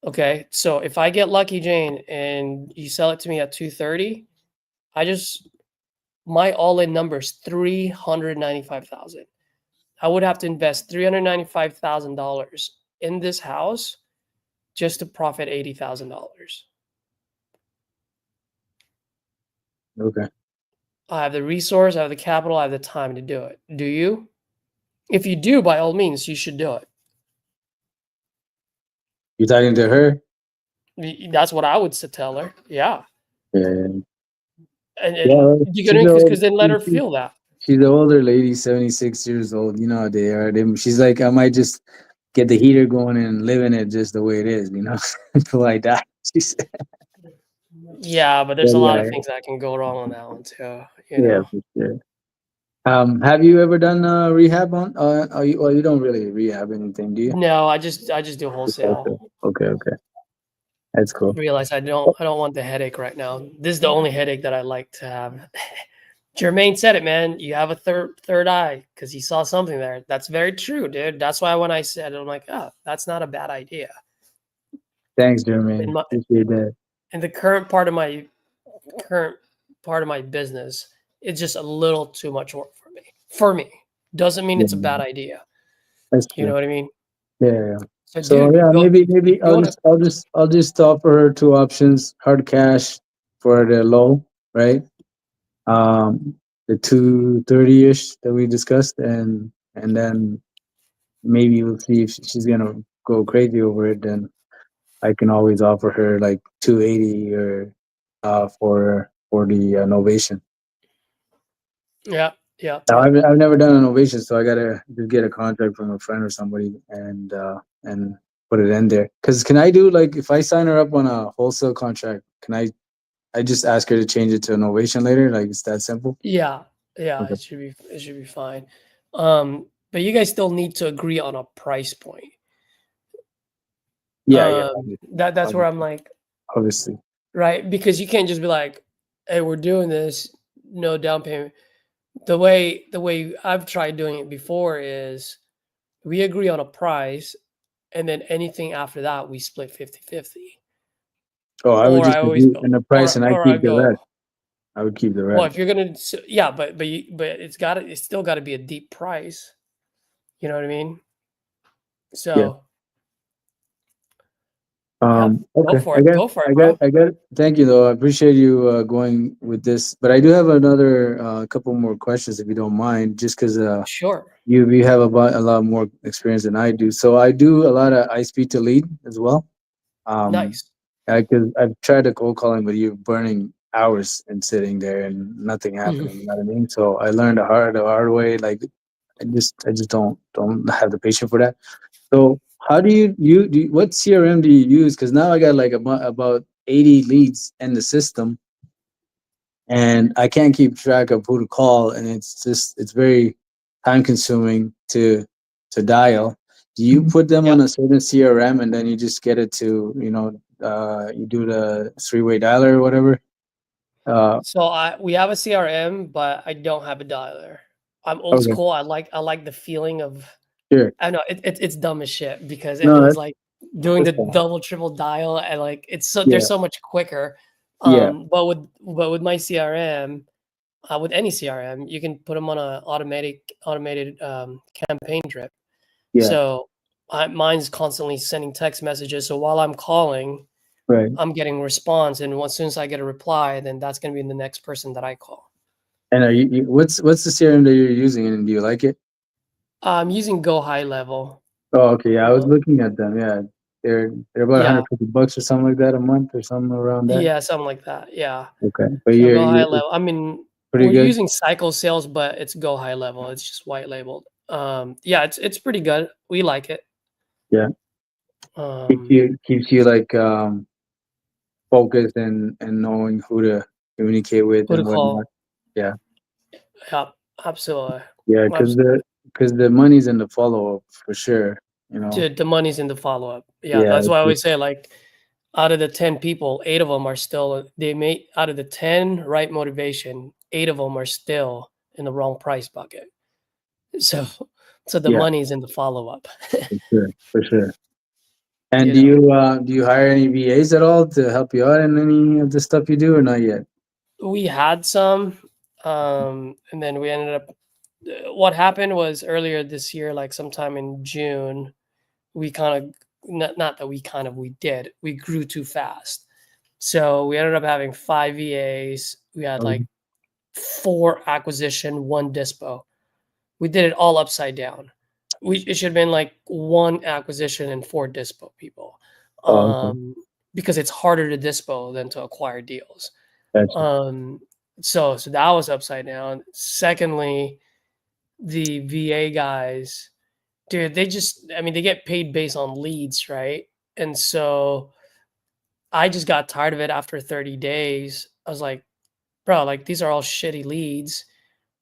Okay, so if I get lucky, Jane, and you sell it to me at 230, my all-in number is 395,000. I would have to invest $395,000 in this house just to profit $80,000. Okay. I have the resource, I have the capital, I have the time to do it. Do you? If you do, by all means, you should do it. You talking to her? That's what I would tell her. Yeah. Yeah. And Yeah, you get in because then let her feel that. she's an older lady, 76 years old. You know how they are. She's like, I might just get the heater going and live in it just the way it is, you know, until I die. She said, Yeah, but there's a lot of yeah, things that can go wrong on that one too. You yeah, know. for sure. Have you ever done rehab on? Well, you don't really rehab anything, do you? No, I just do wholesale. Okay. That's cool. Realize I don't want the headache right now. This is the only headache that I like to have. Jermaine said it, man. You have a third eye because he saw something there. That's very true, dude. That's why when I said it, I'm like, oh, that's not a bad idea. Thanks, Jermaine. In my Appreciate that. in the current part of my business, it's just a little too much work for me. For me, doesn't mean Yeah, it's a bad idea. that's You know true. what I mean? Yeah. So, So dude, yeah, go. maybe You want to? I'll just offer her two options: hard cash for the low, right? The 230 ish that we discussed, and then maybe we'll see if she's gonna go crazy over it. Then I can always offer her like 280 or for the novation. Yeah, yeah. Now I've never done an ovation, so I gotta just get a contract from a friend or somebody and put it in there. Cause can I do like if I sign her up on a wholesale contract, can I just ask her to change it to an ovation later? Like it's that simple? Yeah, yeah, Okay. it should be fine. But you guys still need to agree on a price point. Yeah, That's where I'm obviously. like, Obviously. right? Because you can't just be like, "Hey, we're doing this, no down payment." The way I've tried doing it before is we agree on a price, and then anything after that we split 50-50. Oh, I would Or I just always agree in the price and I or I keep the rest. go, I would keep the well, rest. if you're gonna, yeah, but it's still got to be a deep price. You know what I mean? Yeah. So. Yeah, go Okay. for it. Go for it, bro. I got. Thank you, though. I appreciate you going with this, but I do have another couple more questions, if you don't mind, just because Sure. you have a lot more experience than I do. So I do a lot of I speak to lead as well. Um, Nice. because I've tried to cold calling, but you're burning hours and sitting there and nothing Mhm. happening. You know what I mean? So I learned the hard way. Like I just don't have the patience for that. So how do what CRM do you use? Because now I got like about 80 leads in the system, and I can't keep track of who to call, and it's very time consuming to dial. Do you put them Yeah. on a certain CRM and then you just get it to you do the three-way dialer or whatever? So we have a CRM, but I don't have a dialer. I'm old Okay, school. I like the feeling of sure. I know it's dumb as shit because it No, feels like doing that's the fine. double triple dial and like it's so they're Yeah, so much quicker. yeah, But with my CRM, with any CRM, you can put them on a automated campaign drip. yeah. So mine's constantly sending text messages. So while I'm calling, Right. I'm getting response, and as soon as I get a reply, then that's going to be the next person that I call. And are what's the CRM that you're using, and do you like it? I'm using Go High Level. Oh, okay. Yeah, I was Uh, looking at them. Yeah, they're about yeah, 150 bucks or something like that a month or something around that. yeah, something like that. Yeah. Okay, but So Go High you're it's Level. I mean, pretty we're good. using Cycle Sales, but it's Go High Level. It's just white labeled. Yeah, it's pretty good. We like it. Yeah, Um, keeps you like focused and knowing who to communicate with who to and whatnot. call? Yeah, Yeah, absolutely. yeah, Absolutely. because the money's in the follow up for sure. You know. The money's in the follow up. Yeah, Yeah, that's why I always say like out of the 10 people, 8 of them are still they made out of the 10 right motivation, 8 of them are still in the wrong price bucket. So so the yeah, money's in the follow up. for sure, for sure. And You know. do you hire any VAs at all to help you out in any of the stuff you do or not yet? We had some and then we ended up what happened was earlier this year like sometime in June, we kind of not that we kind of we did. We grew too fast. So we ended up having 5 VAs. We had Okay. like 4 acquisition, 1 dispo. We did it all upside down. It should have been like 1 acquisition and 4 dispo people, Oh, okay. because it's harder to dispo than to acquire deals. Gotcha. Um, so that was upside down. Secondly, the VA guys, dude, I mean, they get paid based on leads, right? And so I just got tired of it after 30 days. I was like, bro, like these are all shitty leads.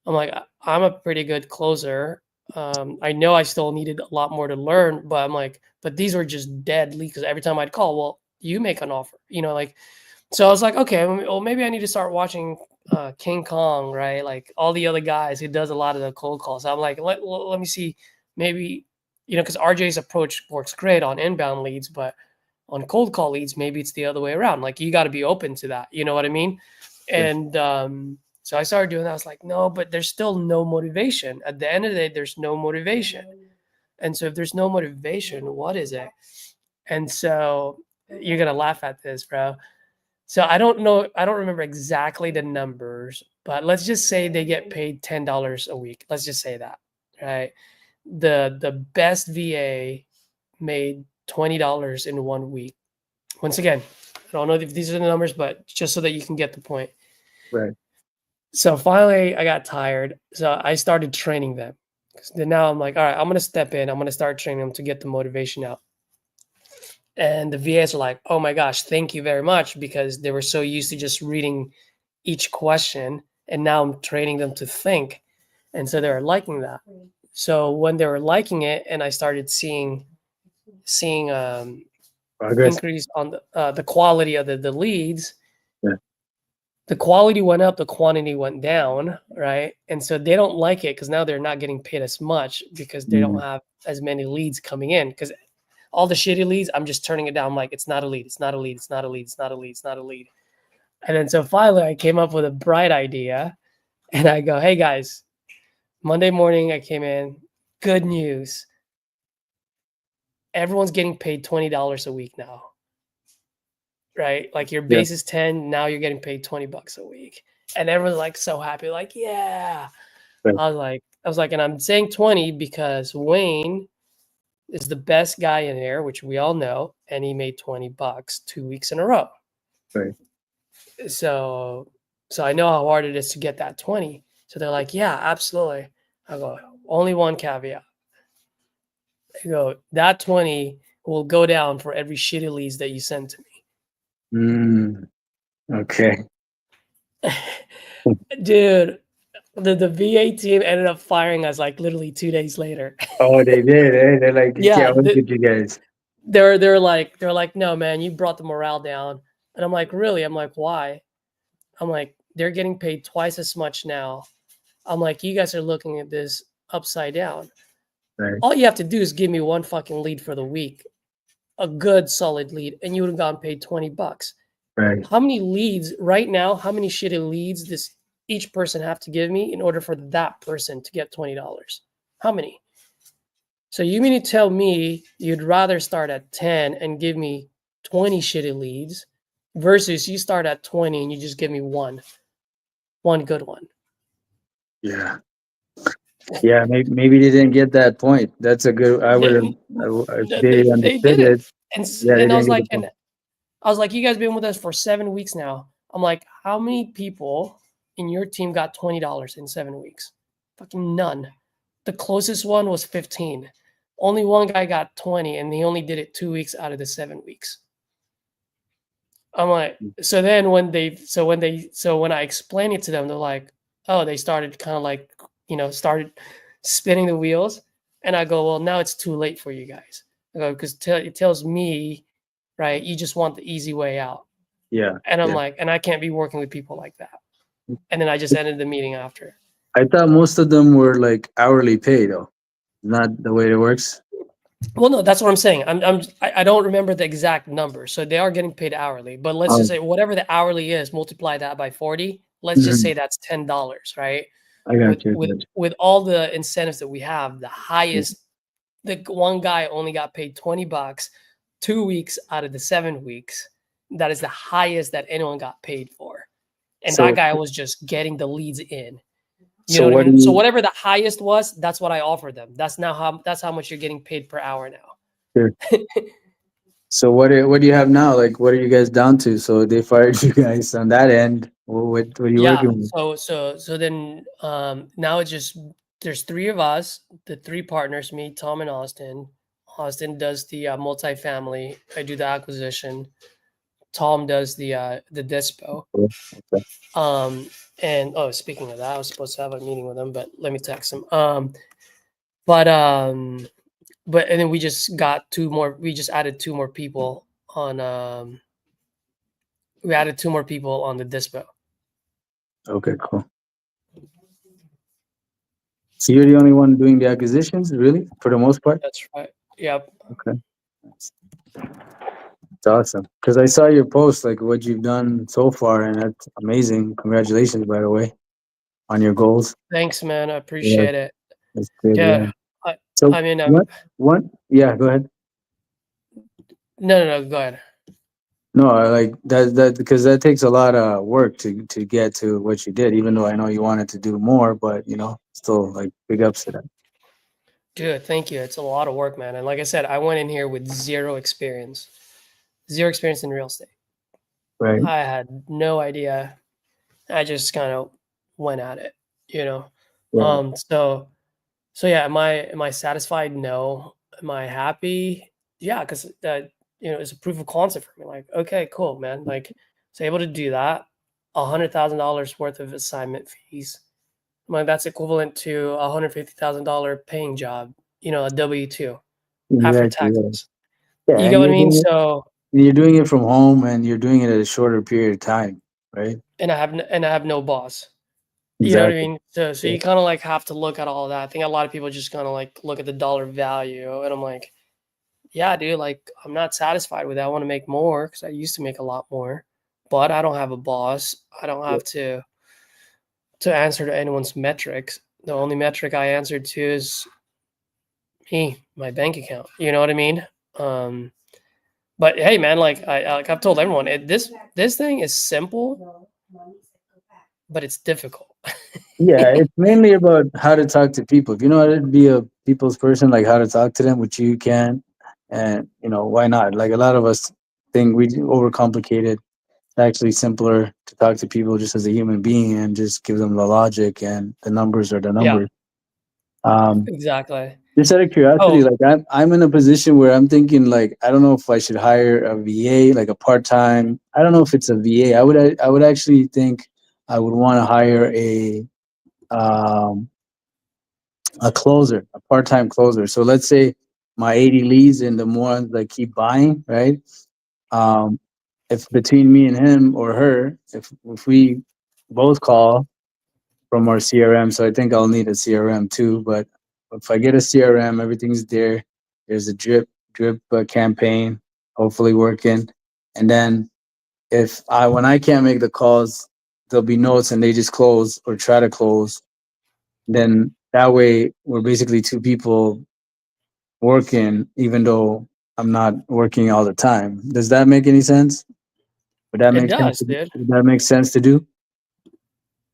I'm like, I'm a pretty good closer. I know I still needed a lot more to learn, but I'm like, but these were just dead leads because every time I'd call, well, you make an offer, like. So I was like, okay, well, maybe I need to start watching King Kong, right? Like all the other guys who does a lot of the cold calls. I'm like, let me see, maybe, because RJ's approach works great on inbound leads, but on cold call leads, maybe it's the other way around. Like you got to be open to that. You know what I mean? Yeah. And so I started doing that. I was like, no, but there's still no motivation. At the end of the day, there's no motivation. And so if there's no motivation, what is it? And so you're gonna laugh at this, bro. So I don't know, I don't remember exactly the numbers, but let's just say they get paid $10 a week. Let's just say that, right? The best VA made $20 in 1 week. Once again, I don't know if these are the numbers, but just so that you can get the point. Right. So finally, I got tired. So I started training them. Then now I'm like, all right, I'm gonna step in. I'm gonna start training them to get the motivation out. And the VAs are like, oh my gosh, thank you very much, because they were so used to just reading each question, and now I'm training them to think. And so they were liking that. So when they were liking it, and I started seeing Progress. increase on the quality of the leads, Yeah. the quality went up, the quantity went down, right? And so they don't like it because now they're not getting paid as much because they don't have as many leads coming in. Because all the shitty leads, I'm just turning it down. I'm like, it's not a lead, it's not a lead, it's not a lead, it's not a lead, it's not a lead. And then so finally I came up with a bright idea, and I go, hey guys, Monday morning I came in, good news. Everyone's getting paid $20 a week now. Right? Like your base is 10, now you're getting paid $20 a week. And everyone's like so happy, like, yeah. Right. I was like, and I'm saying 20 because Wayne is the best guy in there, which we all know, and he made $20 2 weeks in a row. Right. So I know how hard it is to get that 20. So they're like, yeah, absolutely. I go, only one caveat. I go, that 20 will go down for every shitty leads that you send to me. Okay. Dude, the VA team ended up firing us like literally 2 days later. Oh, they did. Eh? They're like, Yeah, yeah, look at you guys. they're like, no, man, you brought the morale down. And I'm like, really? I'm like, why? I'm like, they're getting paid twice as much now. I'm like, you guys are looking at this upside down. Right. All you have to do is give me one fucking lead for the week, a good solid lead, and you would have gotten paid $20. Right. How many leads right now? How many shitty leads does each person have to give me in order for that person to get $20? How many? So you mean to tell me you'd rather start at 10 and give me 20 shitty leads versus you start at 20 and you just give me one good one? Yeah. Yeah. Maybe they didn't get that point. That's a good. I would have. If they They understood didn't. it. And Yeah, they and I was didn't get like, the point. you guys been with us for 7 weeks now. I'm like, how many people in your team got $20 in 7 weeks? Fucking none. The closest one was 15. Only one guy got 20, and he only did it 2 weeks out of the 7 weeks. I'm like, so then when I explain it to them, they're like, oh, they started kind of like, started spinning the wheels. And I go, well, now it's too late for you guys. I go, because it tells me, right, you just want the easy way out. Yeah. And I'm Yeah. like, and I can't be working with people like that. And then I just ended the meeting after. I thought most of them were like hourly pay though. Not the way it works. Well, no, that's what I'm saying. I don't remember the exact number. So they are getting paid hourly, but let's just say whatever the hourly is, multiply that by 40. Let's just say that's $10, right? I got you. With all the incentives that we have, the highest, the one guy only got paid $20 2 weeks out of the 7 weeks. That is the highest that anyone got paid for. And So- that guy was just getting the leads in. You So know what I what mean? do So you- whatever the highest was, that's what I offered them. That's how much you're getting paid per hour now. Sure. So what do you have now? Like, what are you guys down to? So they fired you guys on that end. What are you Yeah. working with? So then now it's just there's three of us, the three partners, me, Tom, and Austin. Austin does the multifamily. I do the acquisition. Tom does the dispo. Cool. Okay. And speaking of that, I was supposed to have a meeting with him, but let me text him. But and then we just got two more. We just added two more people on. We added two more people on the dispo. Okay, cool. So you're the only one doing the acquisitions, really, for the most part? That's right. Yep. Okay. It's awesome. Because I saw your post, like what you've done so far, and that's amazing. Congratulations, by the way, on your goals. Thanks, man. I Yeah, appreciate it. that's good. Yeah. Yeah. So I mean, what? Yeah, go ahead. no. Go ahead. No, I like that because that takes a lot of work to get to what you did. Even though I know you wanted to do more, but still like big ups to that. Dude, thank you. It's a lot of work, man. And like I said, I went in here with zero experience in real estate. Right. I had no idea. I just kind of went at it, you know. Yeah. So yeah, am I satisfied? No. Am I happy? Yeah, because it's a proof of concept for me. Like, okay, cool, man. Like, so able to do that, $100,000 worth of assignment fees. Like that's equivalent to $150,000 paying job. A W-2 after Exactly. Yeah. taxes. Yeah, You get and what I mean? So, you're doing it from home, and you're doing it at a shorter period of time, right? and I have no boss. You know what I Exactly. mean? So Yeah. you kind of like have to look at all that. I think a lot of people just kind of like look at the dollar value, and I'm like, yeah, dude, like I'm not satisfied with that. I want to make more because I used to make a lot more, but I don't have a boss. I don't have to answer to anyone's metrics. The only metric I answered to is me, my bank account. You know what I mean? Um, but hey, man, like I've told everyone, this thing is simple, but it's difficult. Yeah, it's mainly about how to talk to people. If you know how to be a people's person, like how to talk to them, which you can, and why not? Like a lot of us think we overcomplicate it. It's actually simpler to talk to people just as a human being and just give them the logic, and the numbers are the Yeah, numbers. Um, exactly. just out of curiosity, Oh, like I'm in a position where I'm thinking like I don't know if I should hire a VA, like a part time. I don't know if it's a VA. I would actually think I would want to hire um, a closer, a part time closer. So let's say my 80 leads and the more that keep buying, right? Um, if between me and him or her, if we both call from our CRM, so I think I'll need a CRM too. But if I get a CRM, everything's there. There's a drip campaign, hopefully working, and then when I can't make the calls, there'll be notes and they just close or try to close. Then that way we're basically two people working, even though I'm not working all the time. Does that make any sense? Would that it make sense? does, dude. Would that make sense to do?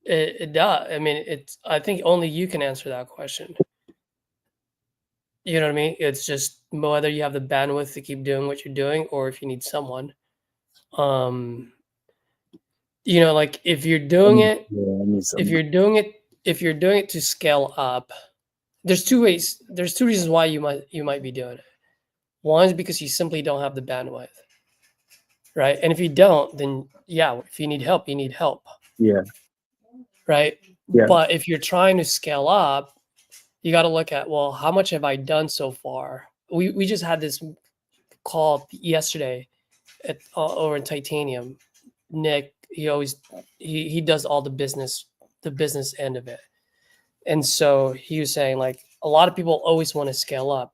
It does. I mean, I think only you can answer that question. You know what I mean? It's just whether you have the bandwidth to keep doing what you're doing or if you need someone. Um, like if you're doing it, Yeah, I need if some. you're doing it, if you're doing it to scale up, there's two ways. There's two reasons why you might be doing it. One is because you simply don't have the bandwidth, right? And if you don't, then yeah, if you need help, you need help, Yeah, right? yeah, But if you're trying to scale up, you got to look at, well, how much have I done so far? We just had this call yesterday over in Titanium. Nick, he does all the business end of it. And so he was saying like a lot of people always want to scale up,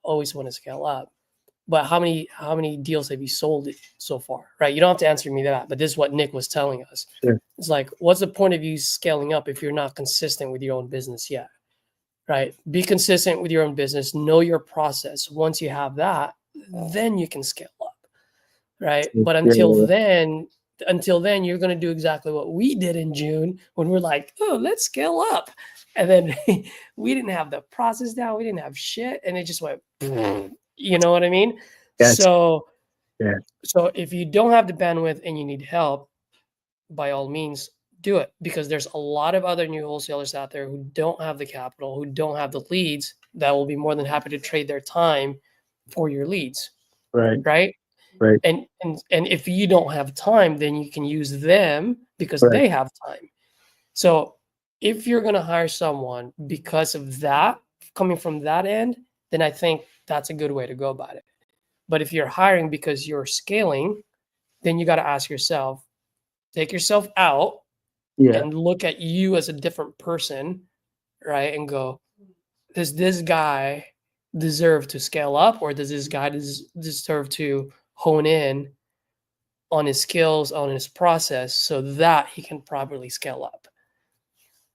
but how many deals have you sold so far, right? You don't have to answer me that, but this is what Nick was telling us. sure. It's like, what's the point of you scaling up if you're not consistent with your own business yet, right? Be consistent with your own business, know your process. Once you have that, then you can scale up, right? But Yeah, until then, you're going to do exactly what we did in June when we're like, oh, let's scale up. And then we didn't have the process down. We didn't have shit. And it just went, you know what I mean? gotcha. So, Yeah, so if you don't have the bandwidth and you need help, by all means, do it, because there's a lot of other new wholesalers out there who don't have the capital, who don't have the leads, that will be more than happy to trade their time for your leads, right. right? Right. And if you don't have time, then you can use them because Right. they have time. So if you're going to hire someone because of that, coming from that end, then I think that's a good way to go about it. But if you're hiring because you're scaling, then you got to ask yourself, take yourself out Yeah. and look at you as a different person, right? And go, does this guy deserve to scale up, or does this guy deserve to hone in on his skills, on his process, so that he can properly scale up?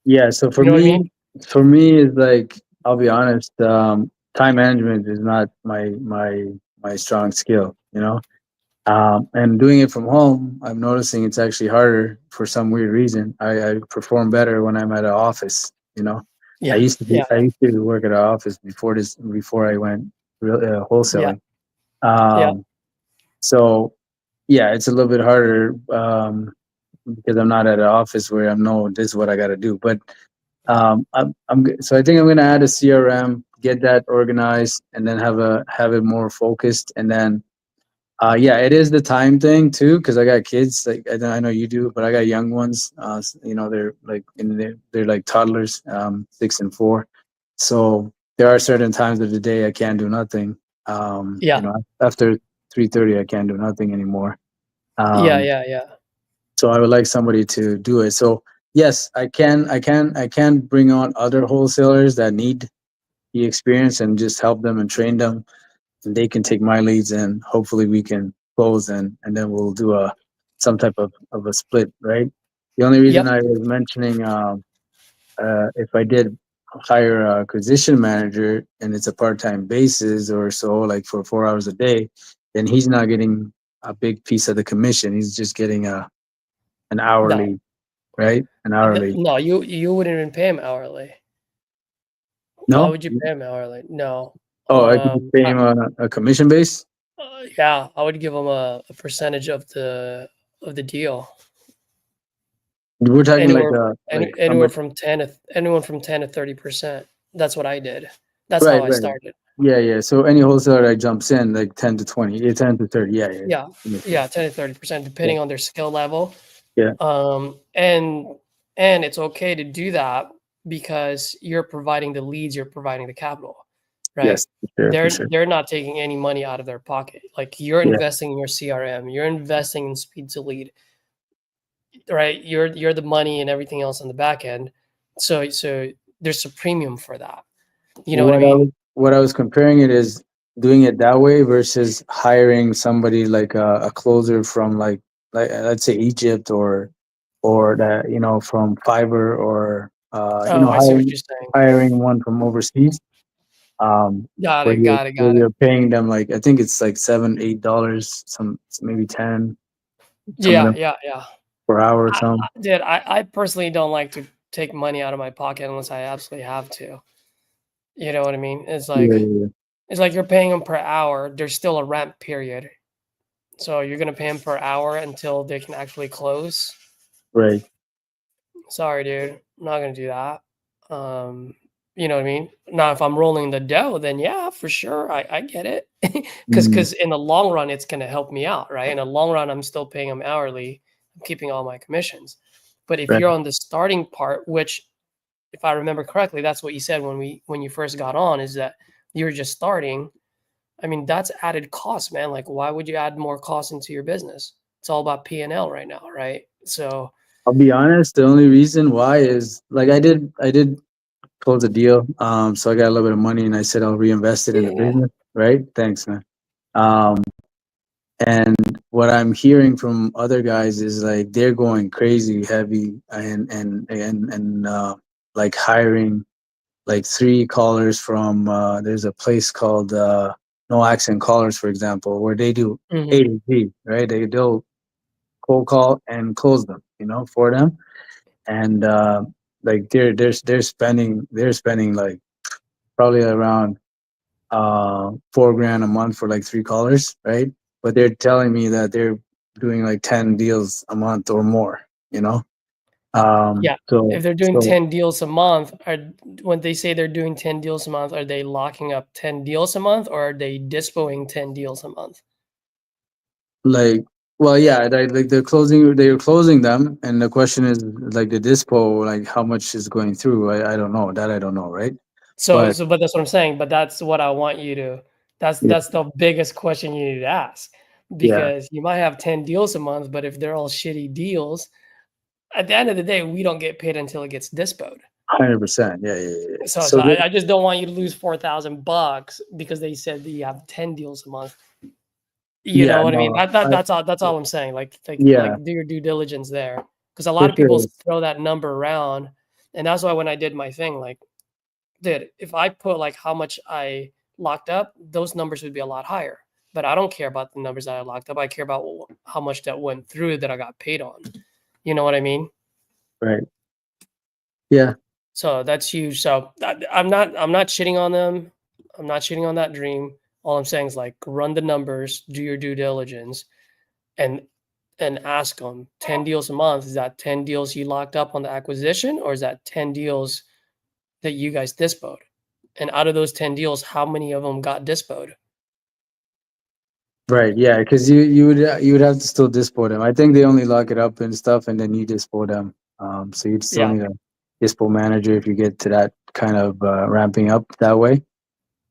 Yeah. So You know what I mean? for me, is like, I'll be honest. Time management is not my strong skill. You know, and doing it from home, I'm noticing it's actually harder for some weird reason. I perform better when I'm at an office. You know, Yeah, yeah, I used to work at an office before I went yeah, wholesaling. yeah, Um, so yeah, it's a little bit harder because I'm not at an office where I know this is what I got to do. But so I think I'm gonna add a CRM, get that organized, and then have it more focused, and then yeah, it is the time thing too, because I got kids. Like I know you do, but I got young ones. You know, they're like they're like toddlers, 6 and 4. So there are certain times of the day I can't do nothing. You yeah, know, after 3:30, I can't do nothing anymore. yeah, Um, yeah, yeah. so I would like somebody to do it. So yes, I can bring on other wholesalers that need the experience and just help them and train them, and they can take my leads, and hopefully we can close, and then we'll do some type of a split, right? The only reason Yep. I was mentioning if I did hire a acquisition manager and it's a part-time basis or so, like for 4 hours a day, then he's not getting a big piece of the commission. He's just getting an No, hourly, right? An hourly. no, you wouldn't even pay him hourly. Why No? would you pay him hourly? No. Oh, I could just pay him a commission base. Yeah, I would give him a percentage of the deal. We're talking like Anywhere how much? anyone from 10 to 30%. That's what I did. That's how Right, I right. started. Yeah, yeah. So any wholesaler that jumps in, like 10 to 20, 10 to 30. Yeah, yeah. Yeah, That makes sense. yeah, 10 to 30%, Yeah, depending on their skill level. yeah. And it's okay to do that because you're providing the leads, you're providing the capital, right? Yes, for sure, for sure. They're not taking any money out of their pocket. Like you're Yeah, investing in your CRM, you're investing in speed to lead, right? You're the money and everything else on the back end. So there's a premium for that. You know what I mean? what I was comparing it is doing it that way versus hiring somebody like a closer from like let's say Egypt or that from Fiverr or Oh, I see what you're saying. hiring one from overseas. Got it, got it, Where got it. you're paying them like I think it's like $7, $8, some maybe 10, some of Yeah, them yeah, yeah. per hour or I, something. I personally don't like to take money out of my pocket unless I absolutely have to. You know what I mean? Yeah, yeah, yeah. It's like you're paying them per hour. There's still a ramp period. So you're gonna pay them per hour until they can actually close. Right. Sorry, dude. I'm not gonna do that. You know what I mean? Now, if I'm rolling the dough, then yeah, for sure, I get it. Because Mm, in the long run, it's gonna help me out, right? In the long run, I'm still paying them hourly. I'm keeping all my commissions. But if right. you're on the starting part, which, if I remember correctly, that's what you said when you first got on, is that you were just starting. I mean, that's added cost, man. Like, why would you add more cost into your business? It's all about P&L right now, right? So, I'll be honest, the only reason why is like I did close a deal. So I got a little bit of money and I said I'll reinvest it in the yeah, business. Right. Thanks, man. Um, and what I'm hearing from other guys is like they're going crazy heavy and like hiring like 3 callers from there's a place called No Accent Callers, for example, where they do A mhm, to Z, right? They'll cold call and close them, for them. And like they're spending like probably around 4 grand a month for like 3 callers, right? But they're telling me that they're doing like 10 deals a month or more, you know? yeah. So If they're doing so 10 deals a month, when they say they're doing 10 deals a month, are they locking up 10 deals a month, or are they dispoing 10 deals a month? Like, well, yeah, like they're closing them, and the question is like the dispo, like how much is going through. I don't know that. I don't know, right? So, But so, but that's what I'm saying. But that's what I want you to. yeah, That's the biggest question you need to ask, yeah, because you might have 10 deals a month, but if they're all shitty deals, at the end of the day, we don't get paid until it gets dispoed. 100%. Yeah, yeah, yeah. So, So so I just don't want you to lose $4,000 because they said that you have 10 deals a month. You yeah, know what I mean? no, That's all I'm saying. yeah, Like do your due diligence there, because a for lot of people sure. throw that number around, and that's why when I did my thing, like, dude, if I put like how much I locked up, those numbers would be a lot higher. But I don't care about the numbers that I locked up. I care about how much that went through that I got paid on. You know what I mean? Right. Yeah. So that's huge. So I'm not shitting on them. I'm not shitting on that dream. All I'm saying is like run the numbers, do your due diligence, and ask them 10 deals a month. Is that 10 deals you locked up on the acquisition, or is that 10 deals that you guys dispoed? And out of those 10 deals, how many of them got dispoed? Right. Yeah. Because you would have to still dispo them. I think they only lock it up and stuff, and then you dispo them. So you'd still Yeah. need a dispo manager if you get to that kind of ramping up that way.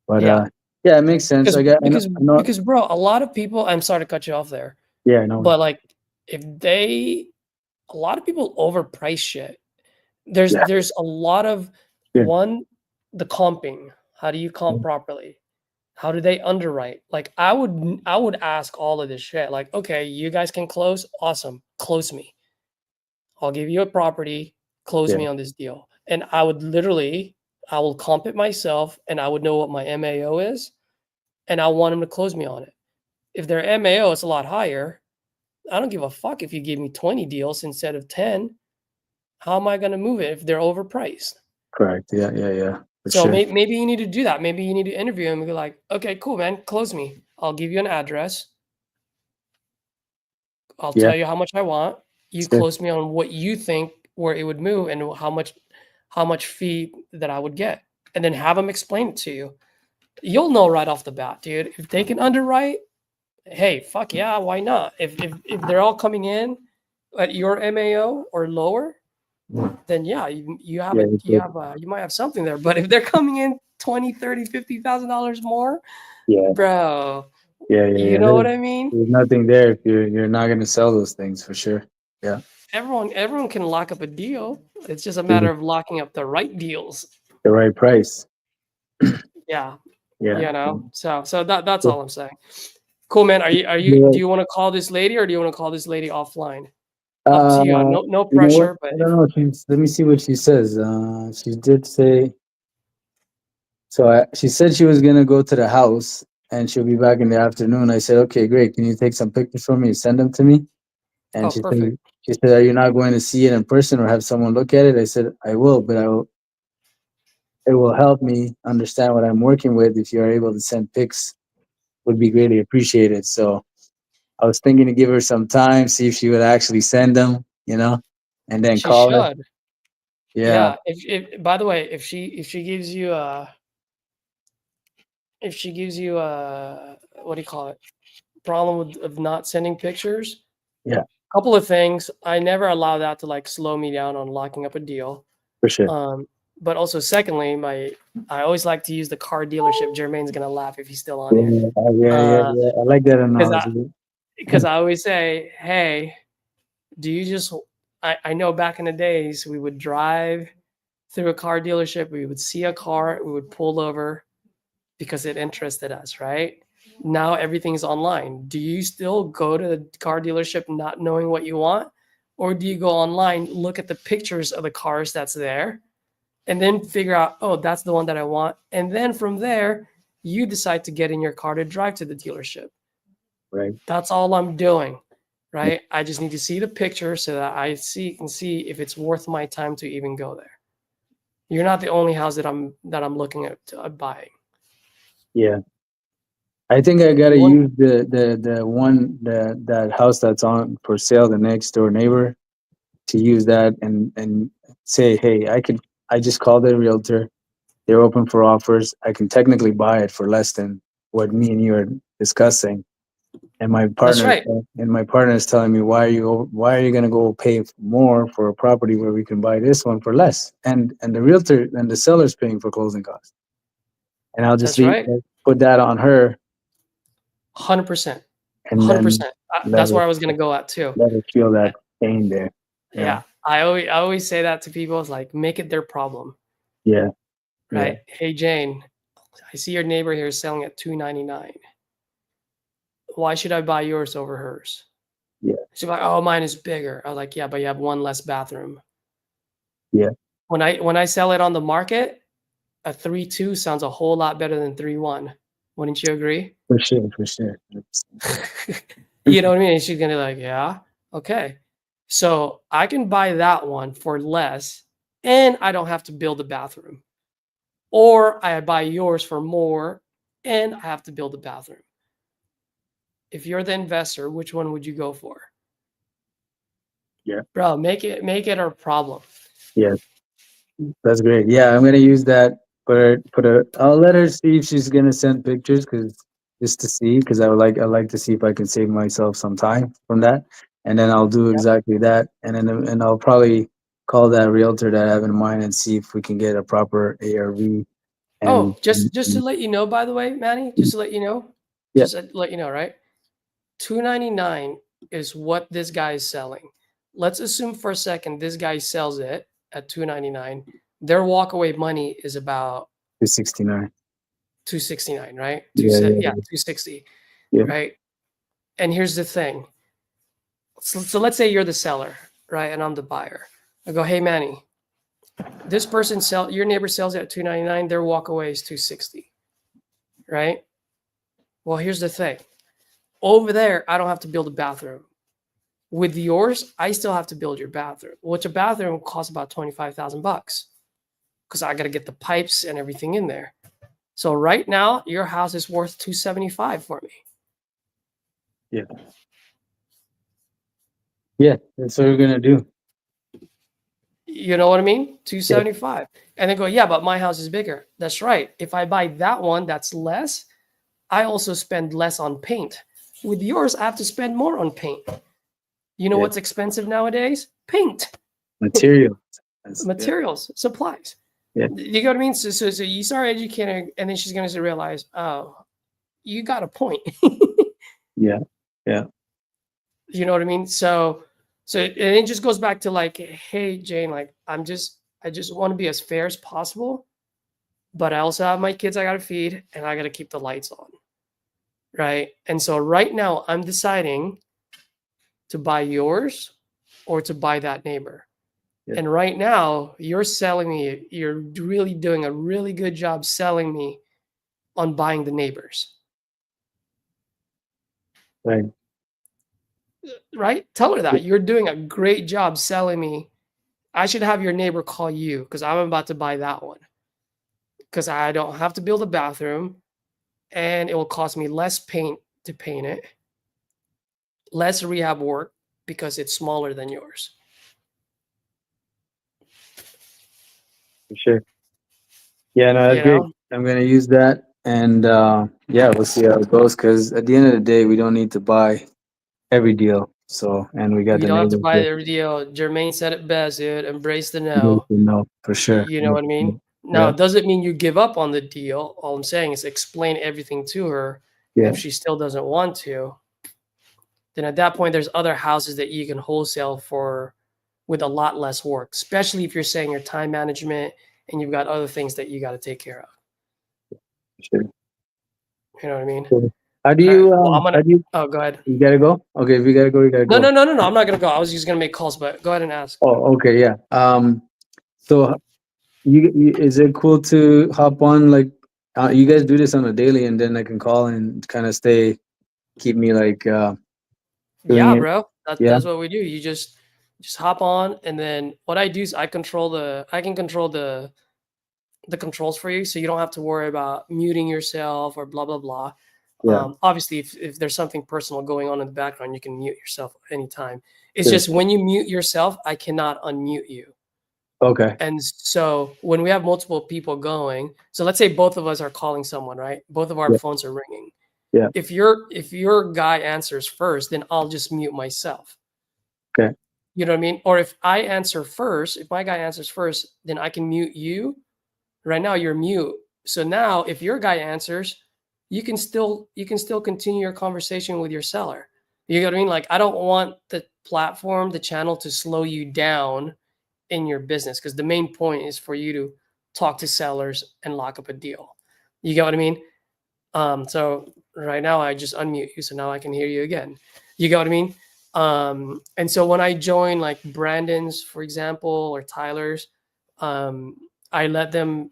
But Yeah. yeah, it makes sense. Because I know, I know. because bro, a lot of people, I'm sorry to cut you off there, Yeah, I know. but like if they a lot of people overprice shit. Yeah, There's a lot of yeah, one, the comping. How do you comp properly? How do they underwrite? Like I would ask all of this shit. Like, okay, you guys can close, awesome. Close me. I'll give you a property, close yeah. me on this deal. And I would literally I will comp it myself and I would know what my MAO is and I want them to close me on it. If their MAO is a lot higher, I don't give a fuck if you give me 20 deals instead of 10. How am I going to move it if they're overpriced? Correct. Yeah, yeah, yeah. For So sure. maybe you need to do that. Maybe you need to interview him and be like, okay, cool, man, close me. I'll give you an address. I'll Yeah, tell you how much I want. You it's good. close me on what you think where it would move and how much fee that I would get. And then have them explain it to you. You'll know right off the bat, dude. If they can underwrite, hey, fuck yeah, why not? If they're all coming in at your MAO or lower, then yeah, you have Yeah, it, it's good. you might have something there. But if they're coming in 20, 30, $50,000 more, Yeah, bro, yeah, yeah, you yeah. know what I mean? There's nothing there if you're not gonna sell those things for sure. Yeah. Everyone can lock up a deal. It's just a Mhm. matter of locking up the right deals. The right price. Yeah. Yeah. You know. So that's Yeah. all I'm saying. Cool, man. Do Yeah. you want to call this lady or do you want to call this lady offline? Up to you. Uh, No you know what? pressure, but I if don't know. Let me see what she says. She did say so. She said she was gonna go to the house and she'll be back in the afternoon. I said, okay, great. Can you take some pictures for me and send them to me? And oh perfect. she said, are you not going to see it in person or have someone look at it? I said, I will, but it will help me understand what I'm working with. If you're able to send pics, would be greatly appreciated. So I was thinking to give her some time, see if she would actually send them, and then She call her. should. Yeah, Yeah. If by the way, if she gives you what do you call it? Problem of not sending pictures. yeah, Couple of things. I never allow that to like slow me down on locking up a deal. for sure. But also secondly, I always like to use the car dealership. Jermaine's gonna laugh if he's still on Yeah, here. yeah. I like that Because analogy. I always say, hey, do you just I know back in the days we would drive through a car dealership, we would see a car, we would pull over because it interested us, right? Now everything's online. Do you still go to the car dealership not knowing what you want? Or do you go online, look at the pictures of the cars that's there, and then figure out, oh, that's the one that I want. And then from there, you decide to get in your car to drive to the dealership. Right. That's all I'm doing, right? I just need to see the picture so that I can see if it's worth my time to even go there. You're not the only house that I'm looking at buying. Yeah. I think I gotta You want use the one that house that's on for sale, the next door neighbor, to use that and say, hey, I just called the realtor. They're open for offers. I can technically buy it for less than what me and you are discussing. And my That's partner right. and my partner is telling me, why are you gonna go pay more for a property where we can buy this one for less? And the realtor and the seller's paying for closing costs. And I'll just That's right. put that on her 100%. and then 100%. let That's her where I was going to go at too. let her feel that pain there. Yeah. I always say that to people. It's like, make it their problem, Yeah. Yeah. right? Hey, Jane, I see your neighbor here selling at $299. Why should I buy yours over hers? Yeah. She's like, oh, mine is bigger. I was like, yeah, but you have one less bathroom. Yeah. When I sell it on the market, a 3.2 sounds a whole lot better than 3.1. Wouldn't you agree? For sure. For sure. You know what I mean? And she's gonna be like, yeah, okay. So I can buy that one for less, and I don't have to build a bathroom. Or I buy yours for more, and I have to build a bathroom. If you're the investor, which one would you go for? Yeah. Bro, make it our problem. Yeah. That's great. Yeah, I'm gonna use that. I'll let her see if she's gonna send pictures, because just to see, because I like to see if I can save myself some time from that, and then I'll do Yep. exactly that, and I'll probably call that realtor that I have in mind and see if we can get a proper ARV. And Oh, just to let you know, by the way, Manny, just to let you know, yeah, just to let you know, right? $299 is what this guy is selling. Let's assume for a second this guy sells it at $299. Their walkaway money is about 269. $269, right? Yeah, yeah, Yeah, $260, yeah. right? And here's the thing. So let's say you're the seller, right? And I'm the buyer. I go, hey Manny, this person your neighbor sells it at $299, their walkaway is $260, right? Well, here's the thing. Over there, I don't have to build a bathroom. With yours, I still have to build your bathroom, which a bathroom costs about $25,000 because I got to get the pipes and everything in there. So right now, your house is worth $275 for me. Yeah. Yeah, that's what we're gonna do. You know what I mean? $275. And they go, yeah, but my house is bigger. That's right. If I buy that one that's less, I also spend less on paint. With yours, I have to spend more on paint. You know Yeah. what's expensive nowadays? Paint. Material. Materials, supplies. Yeah. You know what I mean? So you start educating, and then she's going to realize, oh, you got a point. Yeah. Yeah. You know what I mean? So and it just goes back to like, hey, Jane, like I just want to be as fair as possible, but I also have my kids I got to feed, and I got to keep the lights on, right? And so right now I'm deciding to buy yours or to buy that neighbor. Yeah. And right now, you're selling me, you're really doing a really good job selling me on buying the neighbors. Right. Right? Tell her that. You're doing a great job selling me. I should have your neighbor call you because I'm about to buy that one. Because I don't have to build a bathroom and it will cost me less paint to paint it, less rehab work because it's smaller than yours. For sure. Yeah, no, that's You great. know? I'm gonna use that, and yeah, we'll see how it goes. Because at the end of the day, we don't need to buy every deal. So, and we got We the don't have to neighbors buy there. the deal. Jermaine said it best, dude. Embrace the Good no. to know for sure. You know what I mean? Now, Yeah, it doesn't mean you give up on the deal. All I'm saying is explain everything to her. yeah, If she still doesn't want to, then at that point, there's other houses that you can wholesale for with a lot less work, especially if you're saying your time management and you've got other things that you got to take care of. for sure. You know what I mean? Cool. How do All right. you Well, I'm how gonna. do you Oh, go ahead. you gotta go? Okay, if you gotta go, you gotta No, go. no, no, no, no. I'm not gonna go. I was just gonna make calls, but go ahead and ask. Oh, okay, yeah. So is it cool to hop on, like, you guys do this on a daily, and then I can call and kind of keep me like doing Yeah, it? bro. Yeah, That's what we do. You just hop on, and then what I do is I can control the controls for you, so you don't have to worry about muting yourself or blah blah blah. yeah, Obviously, if there's something personal going on in the background, you can mute yourself anytime. It's sure. just when you mute yourself, I cannot unmute you. Okay, And so when we have multiple people going, so let's say both of us are calling someone, right? Both of our yeah, phones are ringing. Yeah. If your guy answers first, then I'll just mute myself. Okay. You know what I mean? Or if I answer first, if my guy answers first, then I can mute you. Right now you're mute. So now if your guy answers, you can still continue your conversation with your seller. You know what I mean? Like I don't want the platform, the channel to slow you down in your business because the main point is for you to talk to sellers and lock up a deal. You get what I mean? So right now I just unmute you, so now I can hear you again. You get what I mean? And so when I join like Brandon's, for example, or Tyler's, I let them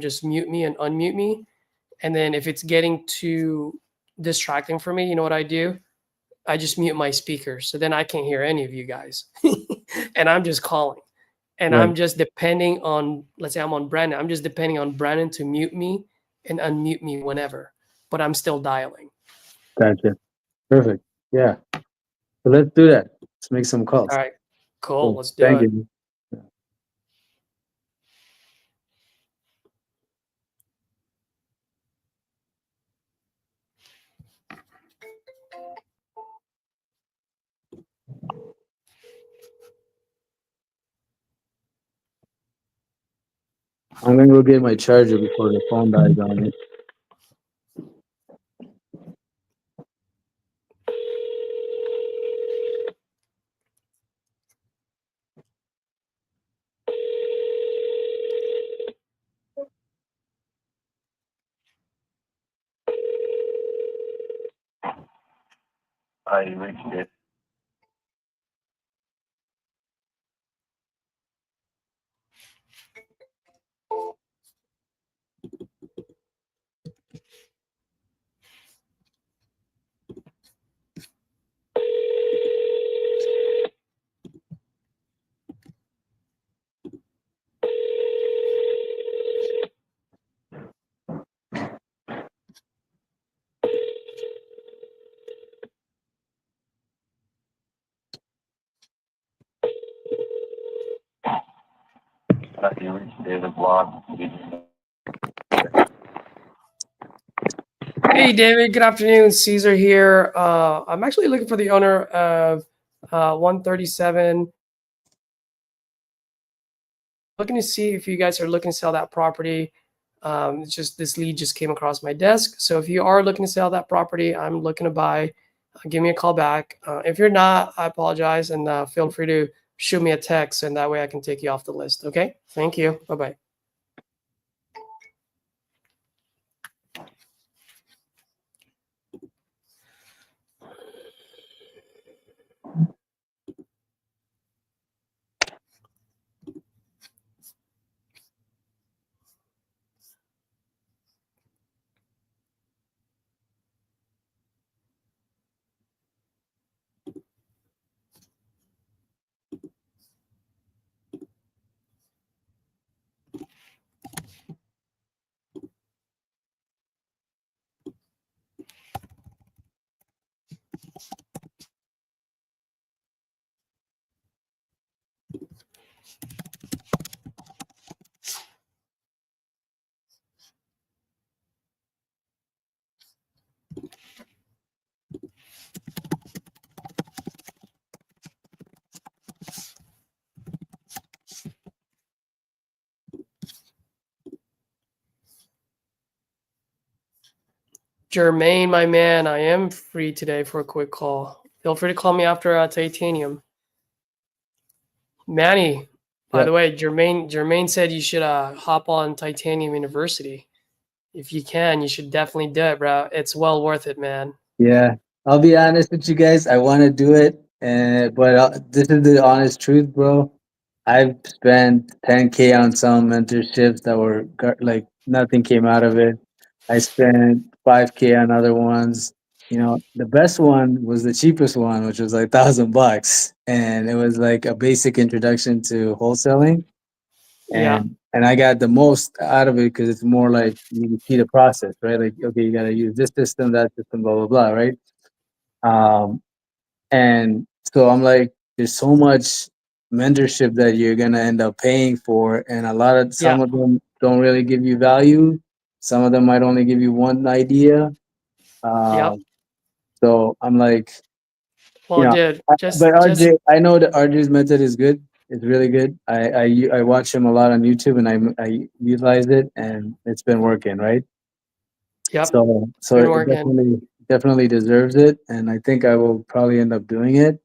just mute me and unmute me. And then if it's getting too distracting for me, you know what I do? I just mute my speaker. So then I can't hear any of you guys. And I'm just calling. And Right. I'm just depending on, let's say I'm on Brandon, I'm just depending on Brandon to mute me and unmute me whenever, but I'm still dialing. Gotcha. Perfect. Yeah. So let's do that. Let's make some calls. All right, cool. Cool. Let's do Thank it. you. I'm gonna go get my charger before the phone dies on me. I reached it. I reached David Block. Hey, David. Good afternoon. Caesar here. I'm actually looking for the owner of 137. Looking to see if you guys are looking to sell that property. It's just this lead just came across my desk. So if you are looking to sell that property, I'm looking to buy. Give me a call back. If you're not, I apologize, and feel free to shoot me a text, and that way I can take you off the list. Okay. Thank you. Bye bye. Jermaine, my man, I am free today for a quick call. Feel free to call me after Titanium. Manny, by Yeah. the way, Jermaine said you should hop on Titanium University. If you can, you should definitely do it, bro. It's well worth it, man. Yeah. I'll be honest with you guys. I want to do it, but this is the honest truth, bro. I've spent 10K on some mentorships that were like nothing came out of it. I spent 5K on other ones. You know, the best one was the cheapest one, which was like $1,000, and it was like a basic introduction to wholesaling. Yeah, And I got the most out of it because it's more like you see the process, right? Like, okay, you got to use this system, that system, blah blah blah, right? And so I'm like, there's so much mentorship that you're gonna end up paying for, and some yeah, of them don't really give you value. Some of them might only give you one idea. Yep. So I'm like, Well, dude, but just RJ, I know that RJ's method is good. It's really good. I watch him a lot on YouTube, and I utilize it, and it's been working, right? yep. So Been it working. definitely deserves it, and I think I will probably end up doing it.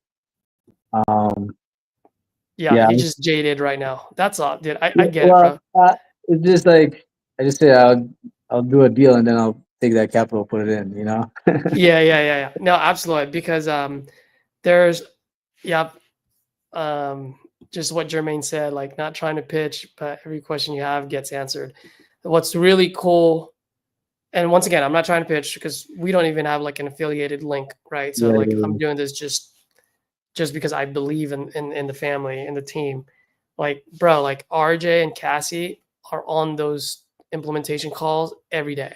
Um, Yeah, yeah, he just jaded right now. That's all, dude. I yeah, get it, well, bro. it's just like I just say I'll do a deal, and then I'll take that capital, put it in. Yeah. No, absolutely. Because there's, yep, just what Jermaine said, like not trying to pitch, but every question you have gets answered. What's really cool, and once again, I'm not trying to pitch because we don't even have like an affiliated link, right? So Yeah, like yeah, I'm doing this just because I believe in the family and the team. Like, bro, like RJ and Cassie are on those implementation calls every day,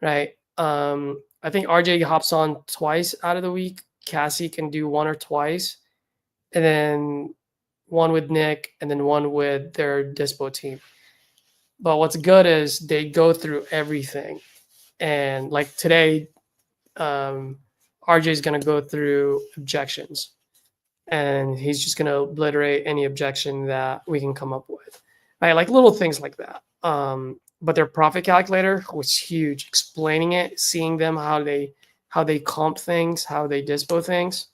right? I think RJ hops on twice out of the week. Cassie can do one or twice, and then one with Nick, and then one with their dispo team. But what's good is they go through everything, and like today, RJ is going to go through objections, and he's just going to obliterate any objection that we can come up with, right? Like little things like that. But their profit calculator was huge. Explaining it, seeing them how they comp things, how they dispo things.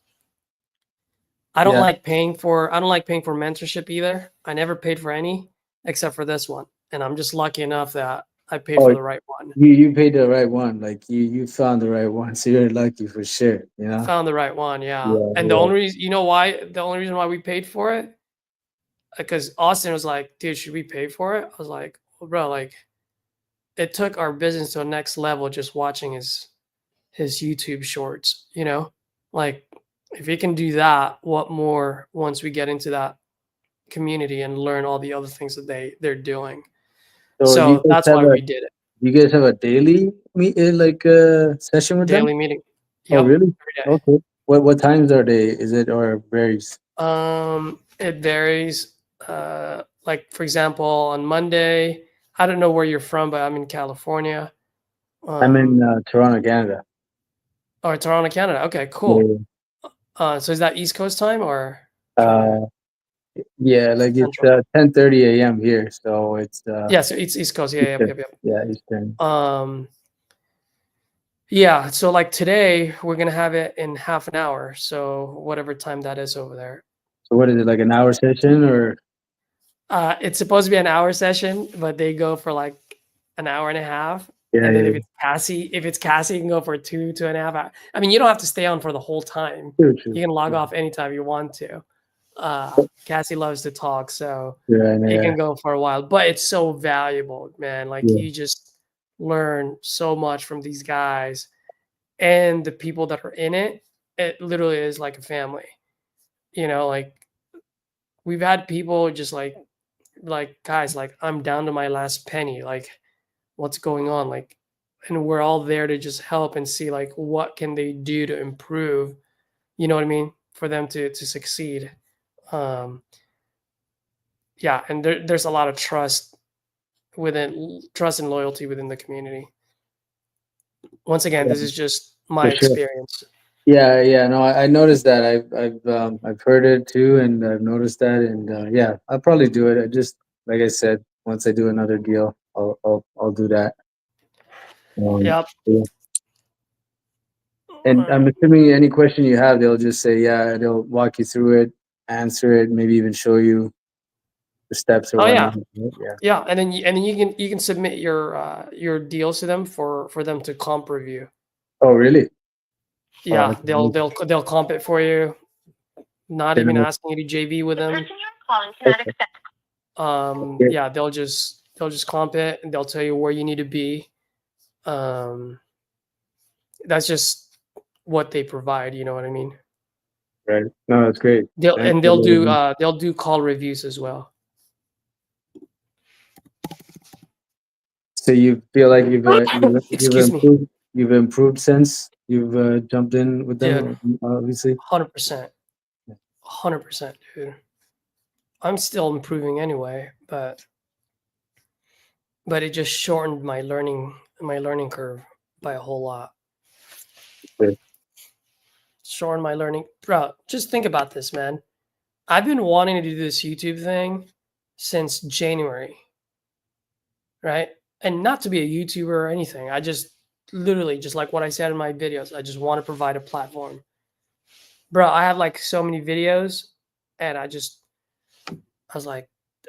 yeah. I don't like paying for mentorship either. I never paid for any except for this one, and I'm just lucky enough that I paid Oh, for the right one. you paid the right one. Like you found the right one, so you're lucky for sure. Found the right one, yeah. Yeah, And the yeah. only reason, the only reason why we paid for it, because Austin was like, "Dude, should we pay for it?" I was like, well, "Bro, like, it took our business to a next level just watching his YouTube shorts. Like, if he can do that, what more once we get into that community and learn all the other things that they're doing." So So that's why we did it. you guys have a daily session with them? Daily meeting. Oh, Yep, really? every day. Okay. What times are they? Is it or varies? It varies. Like for example, on Monday, I don't know where you're from, but I'm in California. I'm in Um, Toronto, Canada. or Toronto, Canada. Okay, cool. Yeah. So is that East Coast time or kind of Uh, yeah, like it's Central? 10:30 a.m. here, so it's Yeah, so it's East Coast. Yeah, Eastern. yep. Yeah, Eastern. Yeah. So like today, we're gonna have it in half an hour. So whatever time that is over there. So what is it, like an hour session or? It's supposed to be an hour session, but they go for like an hour and a half. Yeah, And then yeah. if it's Cassie, you can go for 2.5 hours. I mean, you don't have to stay on for the whole time. True, true. You can log off anytime you want to. Cassie loves to talk, so Yeah, I know, you yeah, can go for a while. But it's so valuable, man. Like yeah. you just learn so much from these guys and the people that are in it. It literally is like a family. Like we've had people just like guys, like I'm down to my last penny, like what's going on, like, and we're all there to just help and see like what can they do to improve, you know what I mean, for them to succeed. um yeah, and there's a lot of trust and loyalty within the community. Once again, Yeah, this is just my for sure. experience. Yeah, yeah. No, I noticed that. I've heard it too, and I've noticed that, and yeah, I'll probably do it. I just like I said, once I do another deal, I'll do that. Yep. Yeah. All And right. I'm assuming any question you have, they'll just say, yeah, they'll walk you through it, answer it, maybe even show you the steps or Oh whatnot. yeah. Yeah. Yeah, and then you can submit your deals to them for them to comp review. Oh, really? Oh, Yeah, that's amazing. they'll comp it for you, not Then even I'm asking you to JV with The them. person you're calling cannot okay. accept. Okay. Yeah, they'll just comp it and they'll tell you where you need to be. Um, that's just what they provide. You know what I mean? Right. No, that's great. They'll Thanks and for they'll do letting me. they'll do call reviews as well. So you feel like Excuse me, you've improved since you've jumped in with dude. them, obviously. 100%, 100%, dude. I'm still improving anyway, but it just shortened my learning curve by a whole lot. Good. Showing my learning. Bro, just think about this, man. I've been wanting to do this YouTube thing since January, right? And not to be a YouTuber or anything. I just literally, just like what I said in my videos, I just want to provide a platform. Bro, I have like so many videos, and I was like,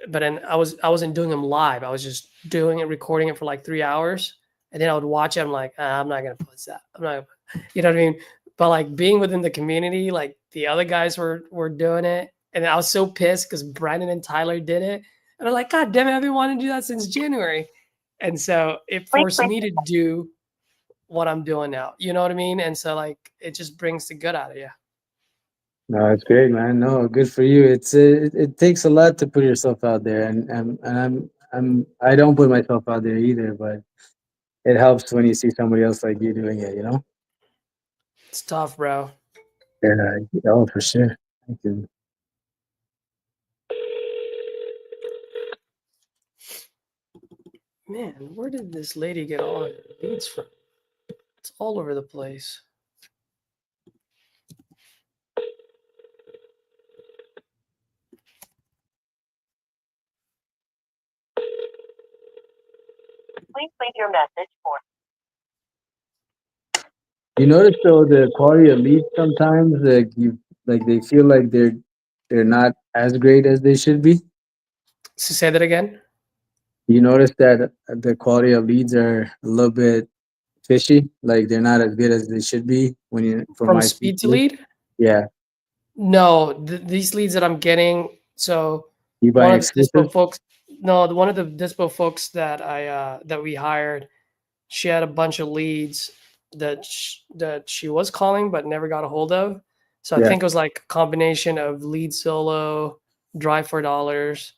but then I wasn't doing them live. I was just doing it, recording it for like 3 hours, and then I would watch it. I'm like, I'm not gonna post that. I'm not, you know what I mean? But like being within the community, like the other guys were doing it, and I was so pissed because Brandon and Tyler did it, and I'm like, God damn it, I've been wanting to do that since January, and so it forced me to do what I'm doing now. You know what I mean? And so like it just brings the good out of you. No, it's great, man. No, good for you. It takes a lot to put yourself out there, and I don't put myself out there either, but it helps when you see somebody else like you doing it. You know? It's tough, bro. Yeah. Oh, for sure. Thank you. Man, where did this lady get all her leads from? It's all over the place. Please leave your message for. You notice though the quality of leads sometimes like they feel like they're not as great as they should be. So say that again. You notice that the quality of leads are a little bit fishy, like they're not as good as they should be when you from From my speed to perspective. lead? Yeah, No, these leads that I'm getting. So you one buying of the Dispo exclusive? folks, no, one of the Dispo folks that that we hired, she had a bunch of leads that she was calling but never got a hold of. So I Yeah, think it was like a combination of lead solo, drive for dollars.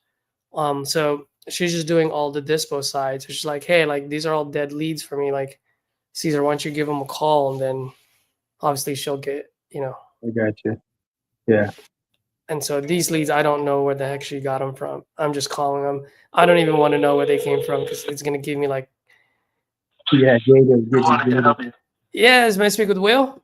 So she's just doing all the Dispo side. So she's like, hey, like these are all dead leads for me. Like, Caesar, why don't you give them a call? And then obviously she'll get, I got you. Yeah, and so these leads, I don't know where the heck she got them from. I'm just calling them. I don't even want to know where they came from because it's going to give me like, yeah, Gated, Good morning. Can I Gated. help you? yeah, may I speak with Will?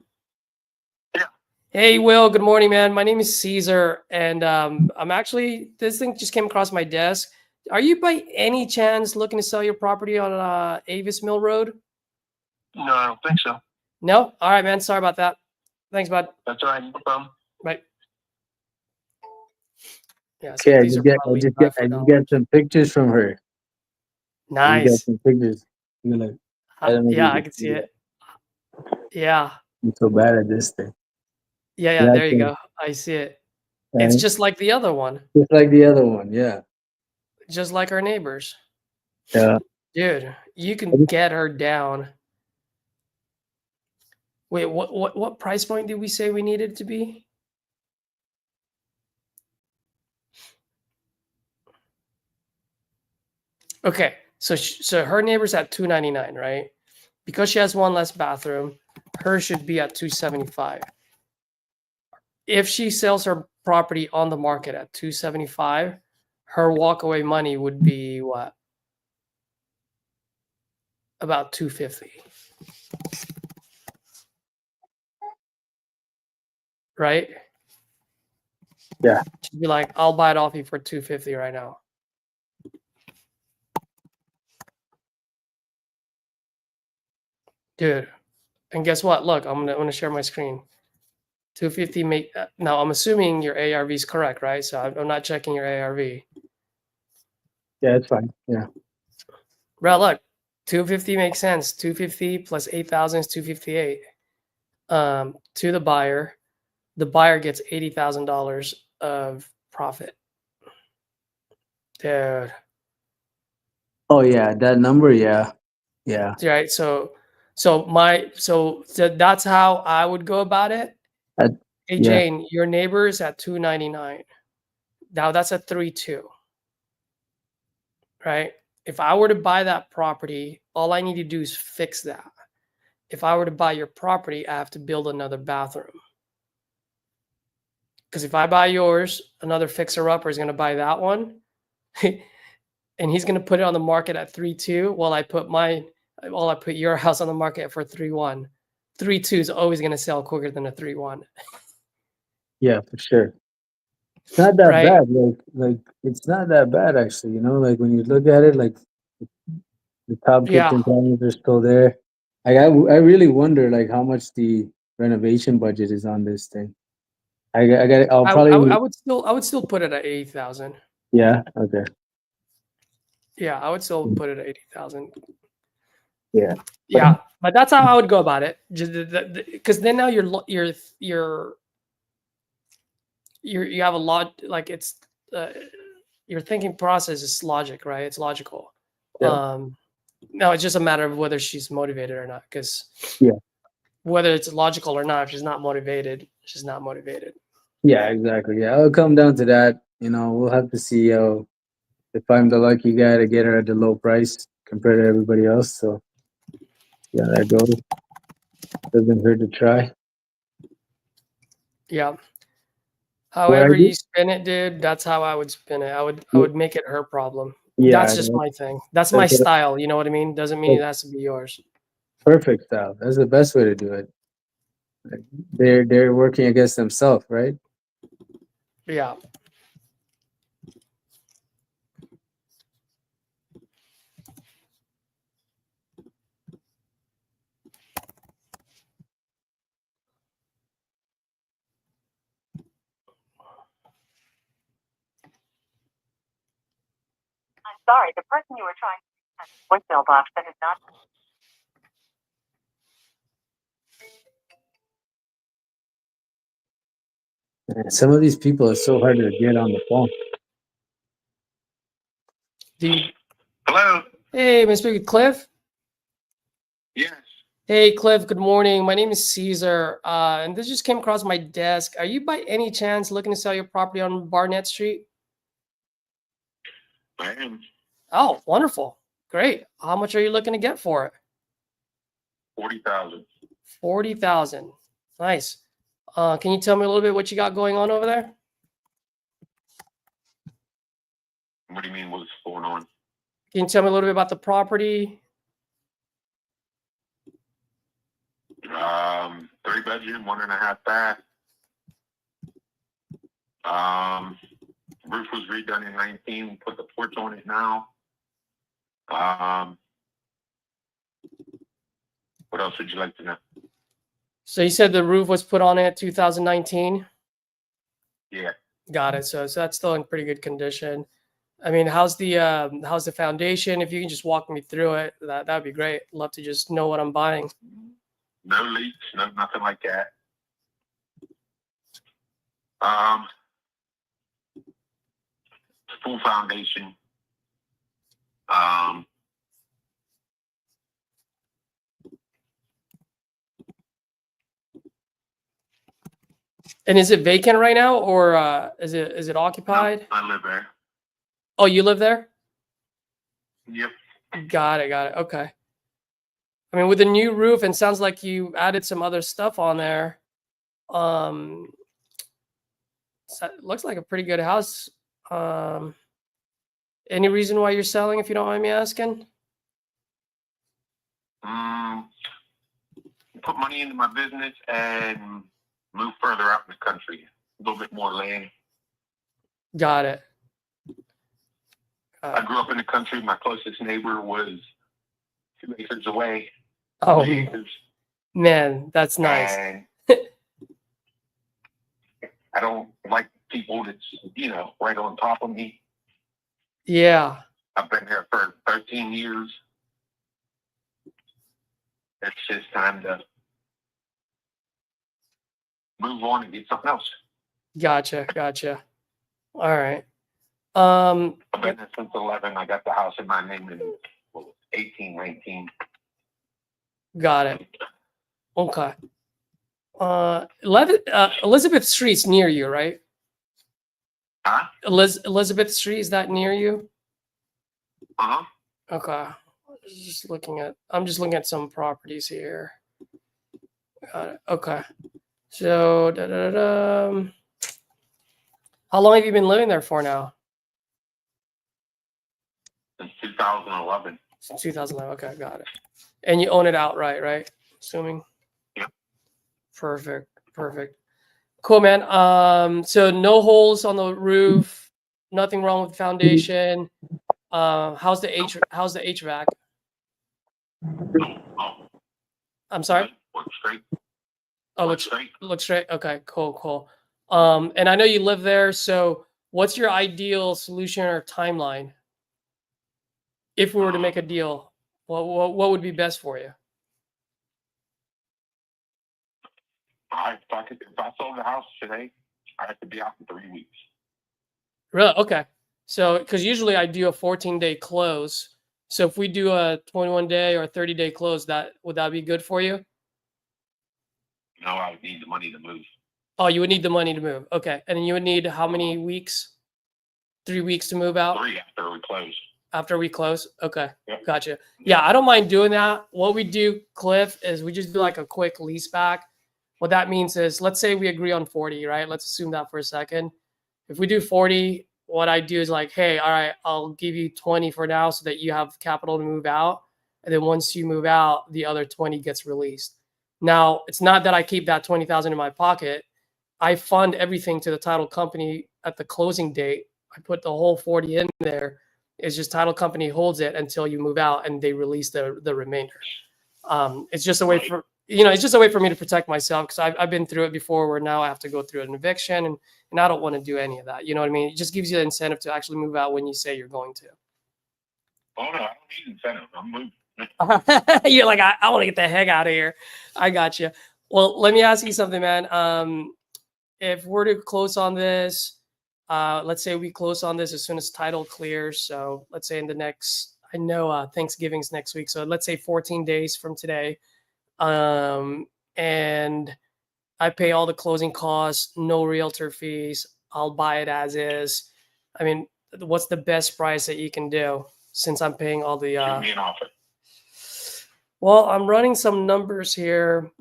Yeah. Hey, Will, good morning, man. My name is Caesar. And I'm actually, this thing just came across my desk. Are you by any chance looking to sell your property on Avis Mill Road? No, I don't think so. No? All right, man. Sorry about that. Thanks, bud. That's all right. No problem. Bye. Yeah, so Okay, these are probably drive I for just got dollars. some pictures from her. I just got Nice. some pictures. You're like, I don't know if Yeah, you I can can see see that. it. Yeah. I'm so bad at this thing. Yeah, That's there you go. I see it. It's right. just like the other one, Just like the other one. Yeah. just like our neighbors. Yeah. Dude, you I can just- get her down. Wait, what price point did we say we needed to be? Okay, so her neighbor's at 299, right? Because she has one less bathroom, hers should be at 275. If she sells her property on the market at 275, her walkaway money would be what? About 250. Right? Yeah. She'd be like, I'll buy it off you for 250 right now. Dude. And guess what? Look, I'm gonna share my screen. 250 make now I'm assuming your ARV is correct, right? So I'm not checking your ARV. Yeah, it's fine. Yeah. Bro, look, 250 makes sense. 250 plus 8,000 is 258. To the buyer. The buyer gets $80,000 of profit. Dude. Oh yeah, that number. Yeah. Yeah. Right. So that's how I would go about it. That, Hey yeah. Jane, your neighbor is at 299. Now that's a 3-2. Right? If I were to buy that property, all I need to do is fix that. If I were to buy your property, I have to build another bathroom. Because if I buy yours, another fixer-upper is going to buy that one, and he's going to put it on the market at 3-2, while I put your house on the market for 3-1. 3.2 is always going to sell quicker than a 3.1, Yeah, for sure. It's not that right? bad. Like it's not that bad actually. You know, like when you look at it, like the top Yeah. kitchen cabinets are still there. Like I really wonder like how much the renovation budget is on this thing. I got. I'll I probably. would still put it at 80,000. Yeah. Okay. Yeah, I would still put it at 80,000. Yeah. But Yeah, but that's how I would go about it. Just because then now you have a lot, like it's uh, your thinking process is logic, right? It's logical. yeah. No, it's just a matter of whether she's motivated or not. Because Yeah. whether it's logical or not, if she's not motivated, she's not motivated. Yeah. Exactly. Yeah. It'll come down to that. You know, we'll have to see if I'm the lucky guy to get her at the low price compared to everybody else. So yeah, that goes. Doesn't hurt to try. Yeah. What I However do? you spin it, dude, that's how I would spin it. I would make it her problem. Yeah. That's just my thing. That's my That's what, style. You know what I mean? Doesn't mean it has to be yours. perfect style. That's the best way to do it. Like, they're working against themselves, right? Yeah. I'm sorry, the person you were trying to voicemail box that is not. Man, some of these people are so hard to get on the phone. Hello. Hey, Mr. Cliff. Yes. Hey, Cliff. Good morning. My name is Caesar, and this just came across my desk. Are you by any chance looking to sell your property on Barnett Street? I am. Oh, wonderful. Great. How much are you looking to get for it? 40,000. 40,000. Nice. Can you tell me a little bit what you got going on over there? What do you mean? What's going on? Can you tell me a little bit about the property? 3-bedroom, 1.5 bath. Roof was redone in 19. Put the porch on it now. What else would you like to know? So you said the roof was put on it 2019? Yeah. Got it. So that's still in pretty good condition. I mean, how's the foundation? If you can just walk me through it, that'd be great. Love to just know what I'm buying. No leaks, nothing like that. Full foundation. And is it vacant right now, or is it occupied? No, I live there. Oh, you live there? Yep. Got it. Got it. Okay. I mean, with the new roof, and sounds like you added some other stuff on there. So it looks like a pretty good house. Any reason why you're selling, if you don't mind me asking? Put money into my business and move further out in the country. A little bit more land. Got it. I grew up in the country. My closest neighbor was 2 acres away. Oh, 3 acres. man, that's nice. And I don't like people that's, right on top of me. Yeah. I've been here for 13 years. It's just time to move on and get something else. Gotcha. All right. I've been there since 11. I got the house in my name in 18, 19. Got it. Okay. Elizabeth Street's near you, right? Huh? Elizabeth Street, is that near you? Uh-huh. Okay. I'm just looking at some properties here. Got it. Okay. So, how long have you been living there for now? Since 2011. Since 2011. Okay, got it. And you own it outright, right? Assuming. Yep. Perfect. Perfect. Cool, man. So no holes on the roof, nothing wrong with the foundation. How's the HVAC? Oh, I'm sorry? work straight. Oh, Work straight. looks straight. Okay, cool, cool. And I know you live there, so what's your ideal solution or timeline? If we were to make a deal, what would be best for you? If I sold the house today, I have to be out in 3 weeks. Really? Okay. So, because usually I do a 14-day close. So if we do a 21-day or 30-day close, would that be good for you? No, I would need the money to move. Oh, you would need the money to move. Okay. And then you would need how many weeks? 3 weeks to move out? 3 after we close. After we close? Okay. Yep. Gotcha. Yeah, I don't mind doing that. What we do, Cliff, is we just do like a quick lease back. What that means is, let's say we agree on 40, right? Let's assume that for a second. If we do 40, what I do is like, hey, all right, I'll give you 20 for now so that you have capital to move out. And then once you move out, the other 20 gets released. Now, it's not that I keep that 20,000 in my pocket. I fund everything to the title company at the closing date. I put the whole 40 in there. It's just title company holds it until you move out and they release the remainder. It's just a way for, it's just a way for me to protect myself, because I've been through it before where now I have to go through an eviction, and I don't want to do any of that. You know what I mean? It just gives you the incentive to actually move out when you say you're going to. Oh, no, I don't need incentive. I'm moving. You're like, I want to get the heck out of here. I got you. Well, let me ask you something, man. If we're to close on this, let's say we close on this as soon as title clears. So let's say in the next, I know Thanksgiving's next week. So let's say 14 days from today. And I pay all the closing costs, no realtor fees. I'll buy it as is. I mean, what's the best price that you can do since I'm paying all the, Shoot me an offer. well, I'm running some numbers here.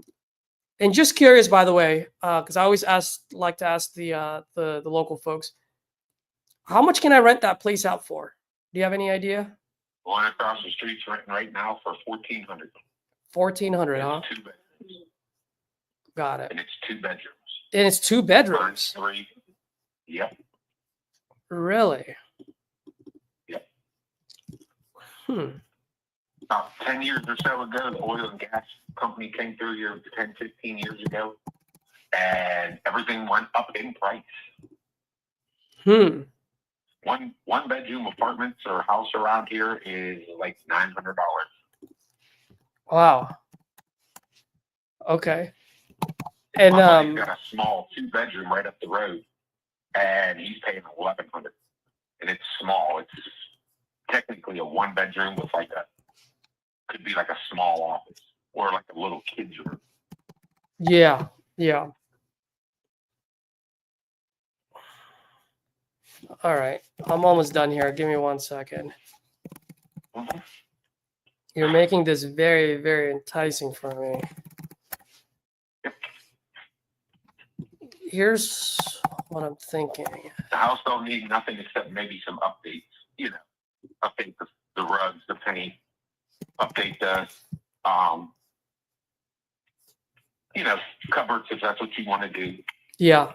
And just curious, by the way, because I always like to ask the local folks, how much can I rent that place out for? Do you have any idea? One across the street's renting right now for $1,400. 1,400, huh? It's 2 bedrooms. Got it. And it's 2 bedrooms. And it's 2 bedrooms. Mine's 3. Yep. Really? Yep. About 10 years or so ago, the oil and gas company came through here 10, 15 years ago, and everything went up in price. One bedroom apartments or house around here is like $900. Wow. Okay. And My buddy's got a small 2-bedroom right up the road, and he's paying $1,100, and it's small. It's technically a 1-bedroom with could be like a small office or like a little kid's room. yeah. All right. I'm almost done here. Give me 1 second. Mm-hmm. You're making this very, very enticing for me. Here's what I'm thinking. The house don't need nothing except maybe some updates. Update the rugs, the paint, update the cupboards if that's what you want to do. Yeah.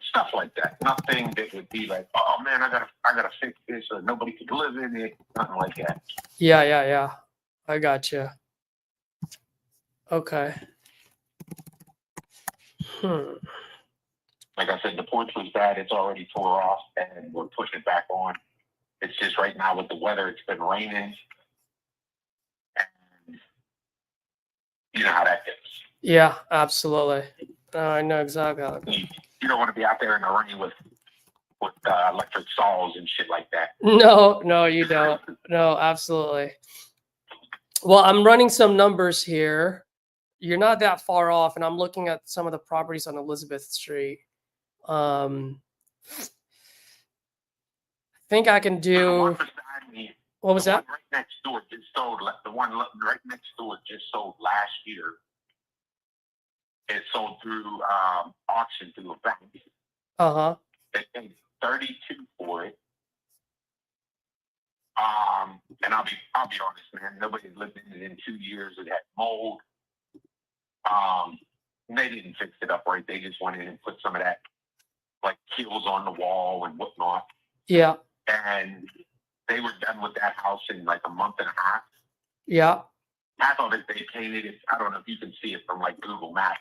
Stuff like that. Nothing that would be like, oh man, I gotta fix this, or nobody could live in it. Nothing like that. Yeah. I got you. Okay. Like I said, the porch was bad. It's already tore off, and we're pushing it back on. It's just right now with the weather, it's been raining, and you know how that goes. Yeah, absolutely. I know exactly how it goes. You don't want to be out there in the rain with electric saws and shit like that. No, you don't. No, absolutely. Well, I'm running some numbers here. You're not that far off, and I'm looking at some of the properties on Elizabeth Street. I think I can do. What was that? Right next door just sold. The one right next door just sold last year. It sold through auction through a bank. They paid $32 for it. And I'll be honest, man. Nobody lived in it in 2 years. It had mold. they didn't fix it up right. They just went in and put some of that, like, keels on the wall and whatnot. Yeah. And they were done with that house in like a month and a half. Yeah. Half of it they painted it. I don't know if you can see it from like Google Maps,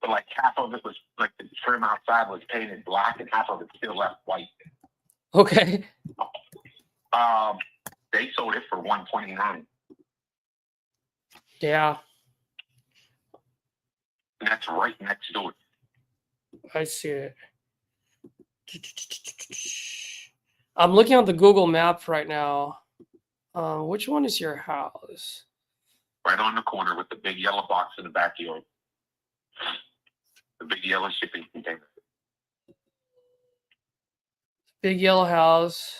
but like half of it was like the trim outside was painted black, and half of it still left white. Okay. They sold it for $129, Yeah. and that's right next door. I see it. I'm looking at the Google Map right now. Which one is your house? Right on the corner with the big yellow box in the backyard. The big yellow shipping container. Big yellow house.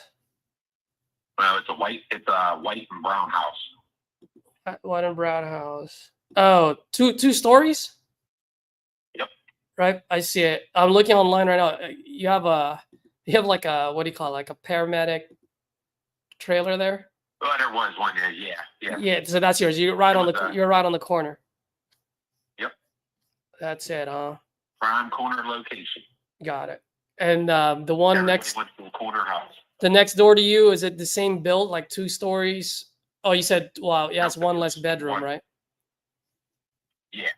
Well, it's a white and brown house. White and brown house. Oh, two stories? Yep. Right. I see it. I'm looking online right now. You have like a, what do you call it? Like a paramedic trailer there? Oh, there was one there. Yeah. Yeah, so that's yours. You're right on the you're right on the corner. Yep. That's it, huh? Prime corner location. Got it. And the one Everybody next, went to a corner house. the next door to you, is it the same build, like 2 stories? Oh, you said, wow, yeah, it's Nope, one it's less bedroom, one. right? Yeah.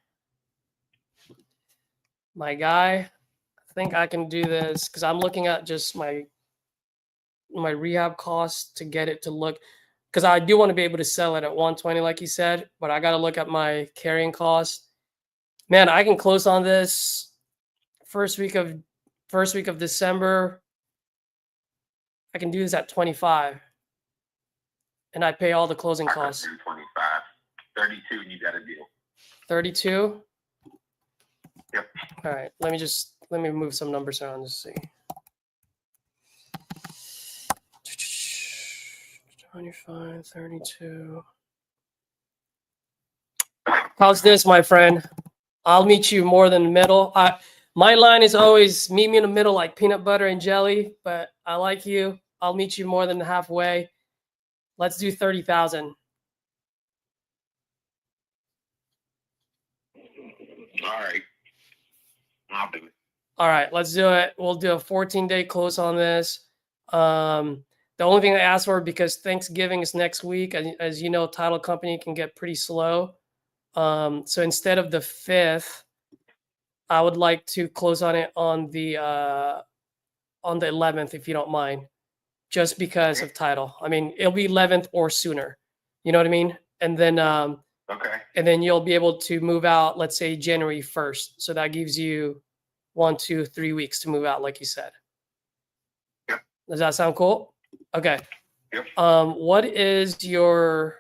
My guy, I think I can do this because I'm looking at just my rehab costs to get it to look, because I do want to be able to sell it at 120, like you said, but I got to look at my carrying cost. Man, I can close on this first week of December. I can do this at 25, and I pay all the closing I could costs. do 25. 32, and you got a deal. 32. Yep. All right. Let me move some numbers around to see. 25, 32. How's this, my friend? I'll meet you more than the middle. My line is always meet me in the middle like peanut butter and jelly, but I like you. I'll meet you more than halfway. Let's do 30,000. All right. I'll do it. All right, let's do it. We'll do a 14-day close on this. The only thing I asked for, because Thanksgiving is next week, as you know, title company can get pretty slow. So instead of the 5th, I would like to close on it on the 11th, if you don't mind, just because of title. I mean, it'll be 11th or sooner. You know what I mean? And then Okay. and then you'll be able to move out, let's say January 1st. So that gives you 1, 2, 3 weeks to move out, like you said. Yep. Does that sound cool? Okay. Yep. What is your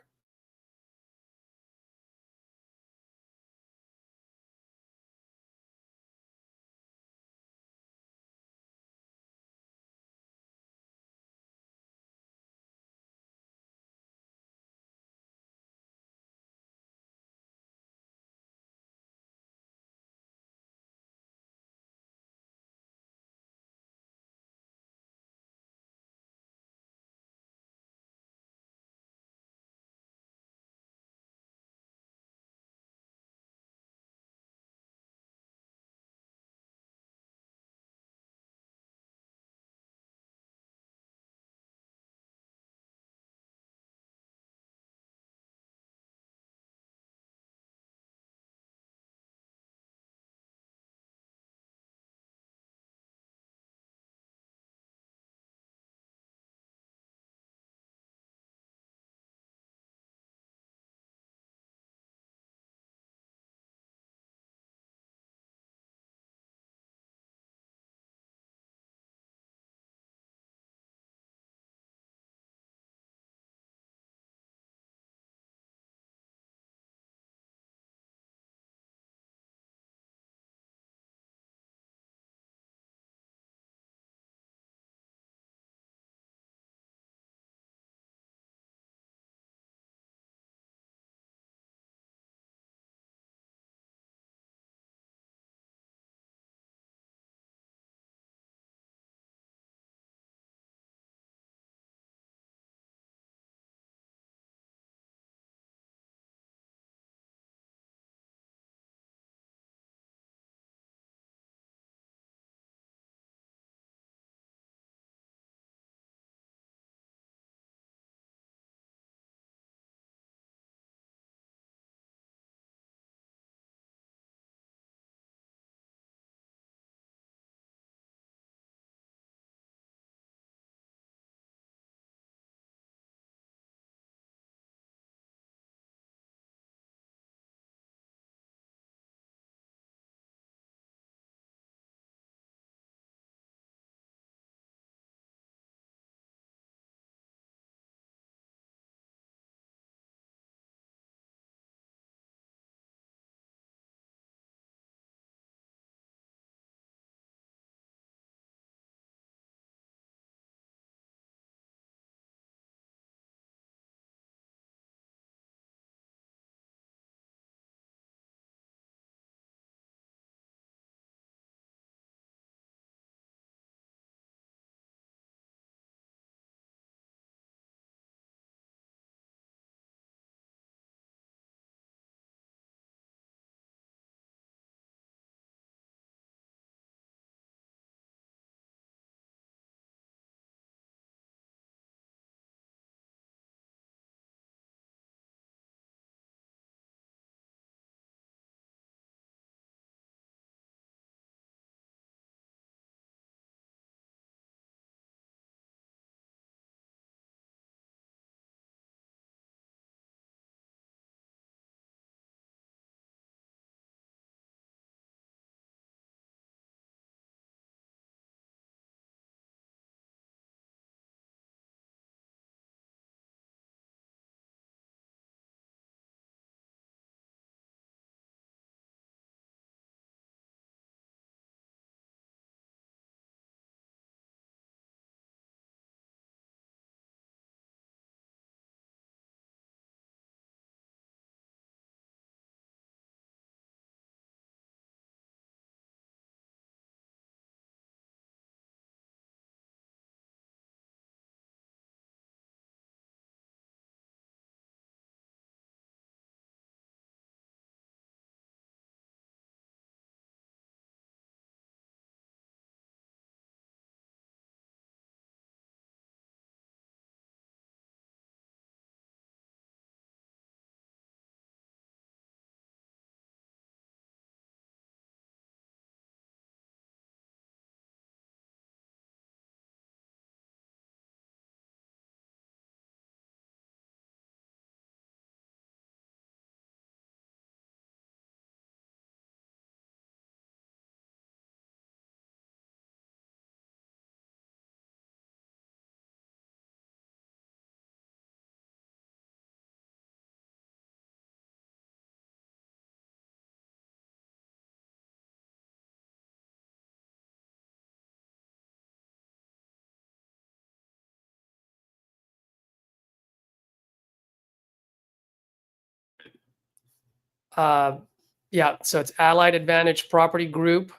Yeah, so it's Allied Advantage Property Group.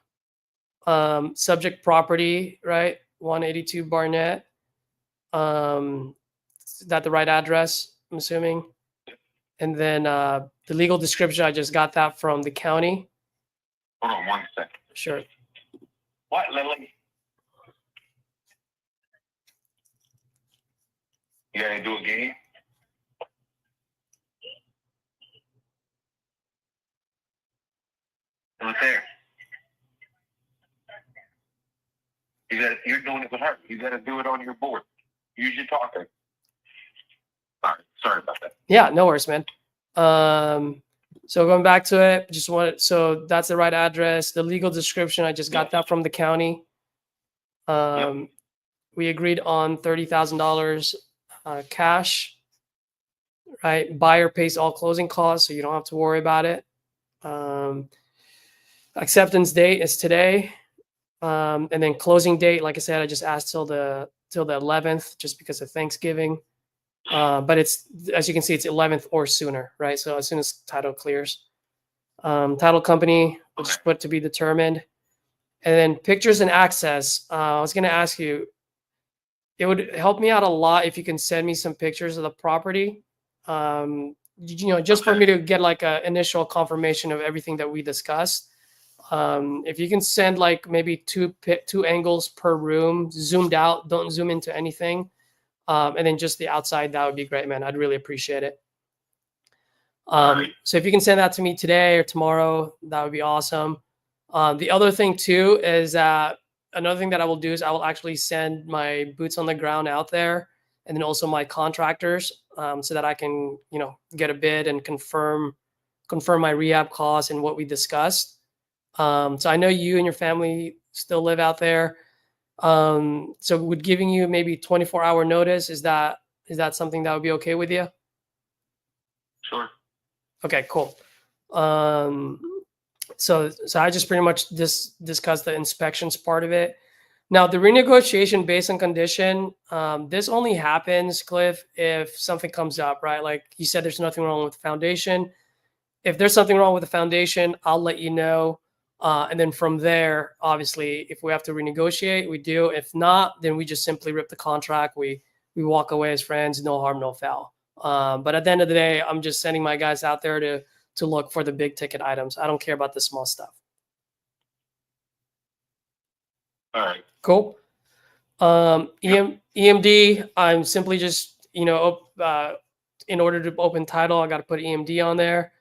Subject property, right? 182 Barnett. Is that the right address, I'm assuming? And then the legal description, I just got that from the county. Hold on 1 second. Sure. What, Lily? You gotta do it again? Right there. You're doing it with her. You gotta do it on your board. Use your talker. All right, sorry about that. Yeah, no worries, man. So going back to it, just wanted, so that's the right address. The legal description, I just got that from the county. We agreed on $30,000 cash, right? Buyer pays all closing costs, so you don't have to worry about it. Acceptance date is today. And then closing date, like I said, I just asked till the 11th, just because of Thanksgiving. But it's, as you can see, it's 11th or sooner, right? So as soon as title clears. Title company, we'll just put to be determined. And then pictures and access. I was going to ask you, it would help me out a lot if you can send me some pictures of the property. Just for me to get like an initial confirmation of everything that we discussed. If you can send like maybe two angles per room, zoomed out, don't zoom into anything. And then just the outside, that would be great, man. I'd really appreciate it. So if you can send that to me today or tomorrow, that would be awesome. The other thing too is that another thing that I will do is I will actually send my boots on the ground out there, and then also my contractors, so that I can, get a bid and confirm my rehab costs and what we discussed. So I know you and your family still live out there. So would giving you maybe 24-hour notice, is that something that would be okay with you? Sure. Okay, cool. So I just pretty much discussed the inspections part of it. Now the renegotiation based on condition, this only happens, Cliff, if something comes up, right? Like you said, there's nothing wrong with the foundation. If there's something wrong with the foundation, I'll let you know. And then from there, obviously, if we have to renegotiate, we do. If not, then we just simply rip the contract. We walk away as friends, no harm, no foul. But at the end of the day, I'm just sending my guys out there to look for the big ticket items. I don't care about the small stuff. All right. Cool. EMD, I'm simply just, in order to open title, I got to put EMD on there.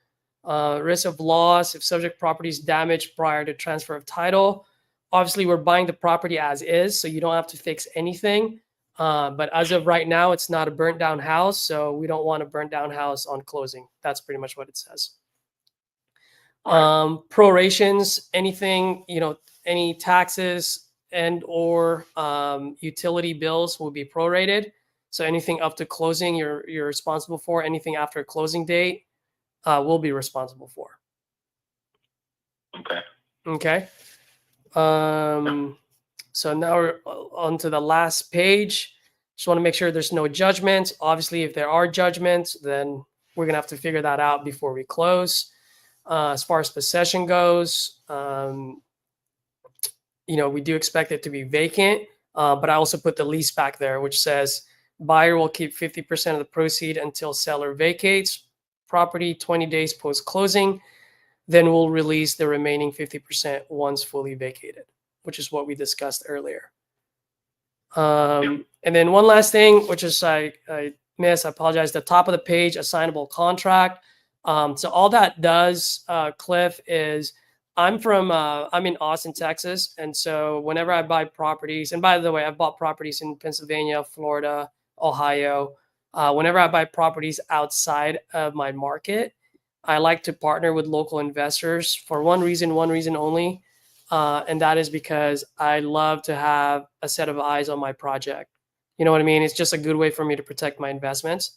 Risk of loss if subject property is damaged prior to transfer of title. Obviously, we're buying the property as is, so you don't have to fix anything. But as of right now, it's not a burnt down house, so we don't want a burnt down house on closing. That's pretty much what it says. Prorations, anything, any taxes and or utility bills will be prorated. So anything up to closing, you're responsible for. Anything after closing date, we'll be responsible for. Okay. So now we're on to the last page. Just want to make sure there's no judgments. Obviously, if there are judgments, then we're going to have to figure that out before we close. As far as possession goes, we do expect it to be vacant, but I also put the lease back there, which says buyer will keep 50% of the proceed until seller vacates property 20 days post-closing. Then we'll release the remaining 50% once fully vacated, which is what we discussed earlier. And then one last thing, which is I missed, I apologize, the top of the page, assignable contract. So all that does, Cliff, is I'm in Austin, Texas. And so whenever I buy properties, and by the way, I've bought properties in Pennsylvania, Florida, Ohio. Whenever I buy properties outside of my market, I like to partner with local investors for one reason only. And that is because I love to have a set of eyes on my project. You know what I mean? It's just a good way for me to protect my investments.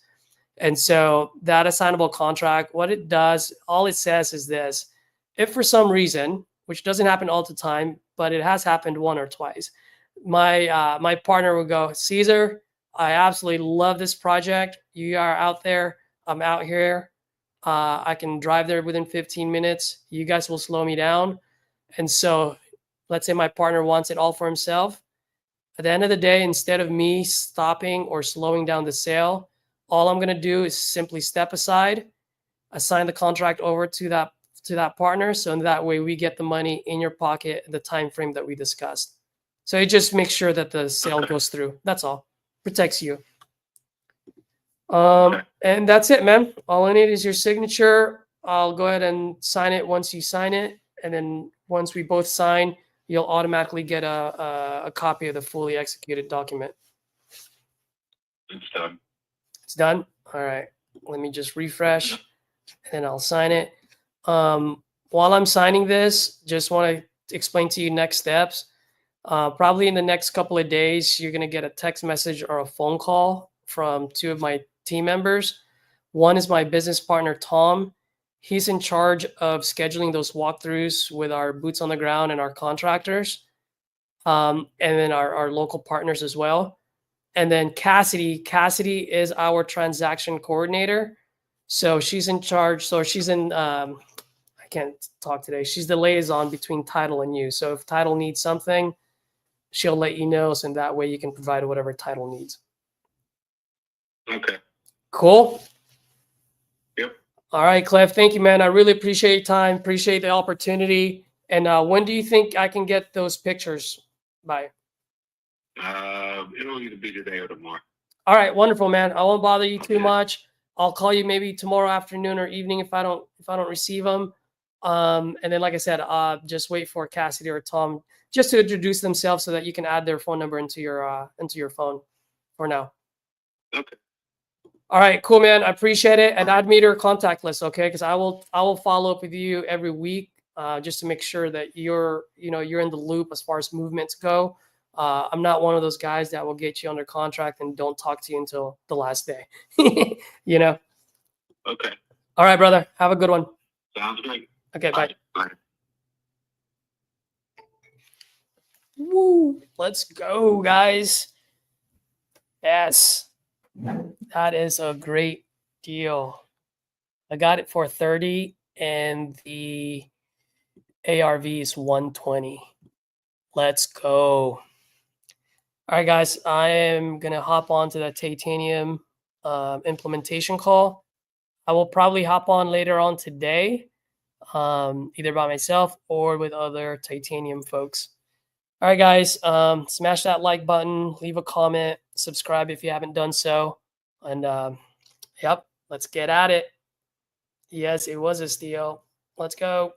And so that assignable contract, what it does, all it says is this: if for some reason, which doesn't happen all the time, but it has happened one or twice, my partner will go, Caesar, I absolutely love this project. You are out there, I'm out here. I can drive there within 15 minutes. You guys will slow me down. And so let's say my partner wants it all for himself. At the end of the day, instead of me stopping or slowing down the sale, all I'm going to do is simply step aside, assign the contract over to that partner, so in that way we get the money in your pocket in the time frame that we discussed. So it just makes sure that the sale goes through. That's all. Protects you. And that's it, man. All I need is your signature. I'll go ahead and sign it once you sign it, and then once we both sign, you'll automatically get a copy of the fully executed document. It's done. It's done. All right. Let me just refresh, and I'll sign it. While I'm signing this, just want to explain to you next steps. Probably in the next couple of days, you're going to get a text message or a phone call from two of my team members. One is my business partner, Tom. He's in charge of scheduling those walkthroughs with our boots on the ground and our contractors, and then our local partners as well. And then Cassidy is our transaction coordinator. So she's in charge. So she's in, I can't talk today. She's the liaison between title and you. So if title needs something, she'll let you know. So in that way you can provide whatever title needs. Okay. Cool. Yep. All right, Cliff. Thank you, man. I really appreciate your time. Appreciate the opportunity. And when do you think I can get those pictures by? It'll either be today or tomorrow. All right, wonderful, man. I won't bother you too much. I'll call you maybe tomorrow afternoon or evening if I don't receive them. And then, like I said, just wait for Cassidy or Tom just to introduce themselves so that you can add their phone number into your phone for now. Okay. All right, cool, man. I appreciate it. And add me to your contact list, okay? Because I will follow up with you every week just to make sure that you're in the loop as far as movements go. I'm not one of those guys that will get you under contract and don't talk to you until the last day. You know? Okay. All right, brother. Have a good one. Sounds great. Okay, bye. Bye. Woo! Let's go, guys. Yes. That is a great deal. I got it for 30 and the ARV is 120. Let's go. All right, guys, I am going to hop on to that titanium implementation call. I will probably hop on later on today, either by myself or with other titanium folks. All right, guys, smash that like button, leave a comment, subscribe if you haven't done so. And yep, let's get at it. Yes, it was a steal. Let's go.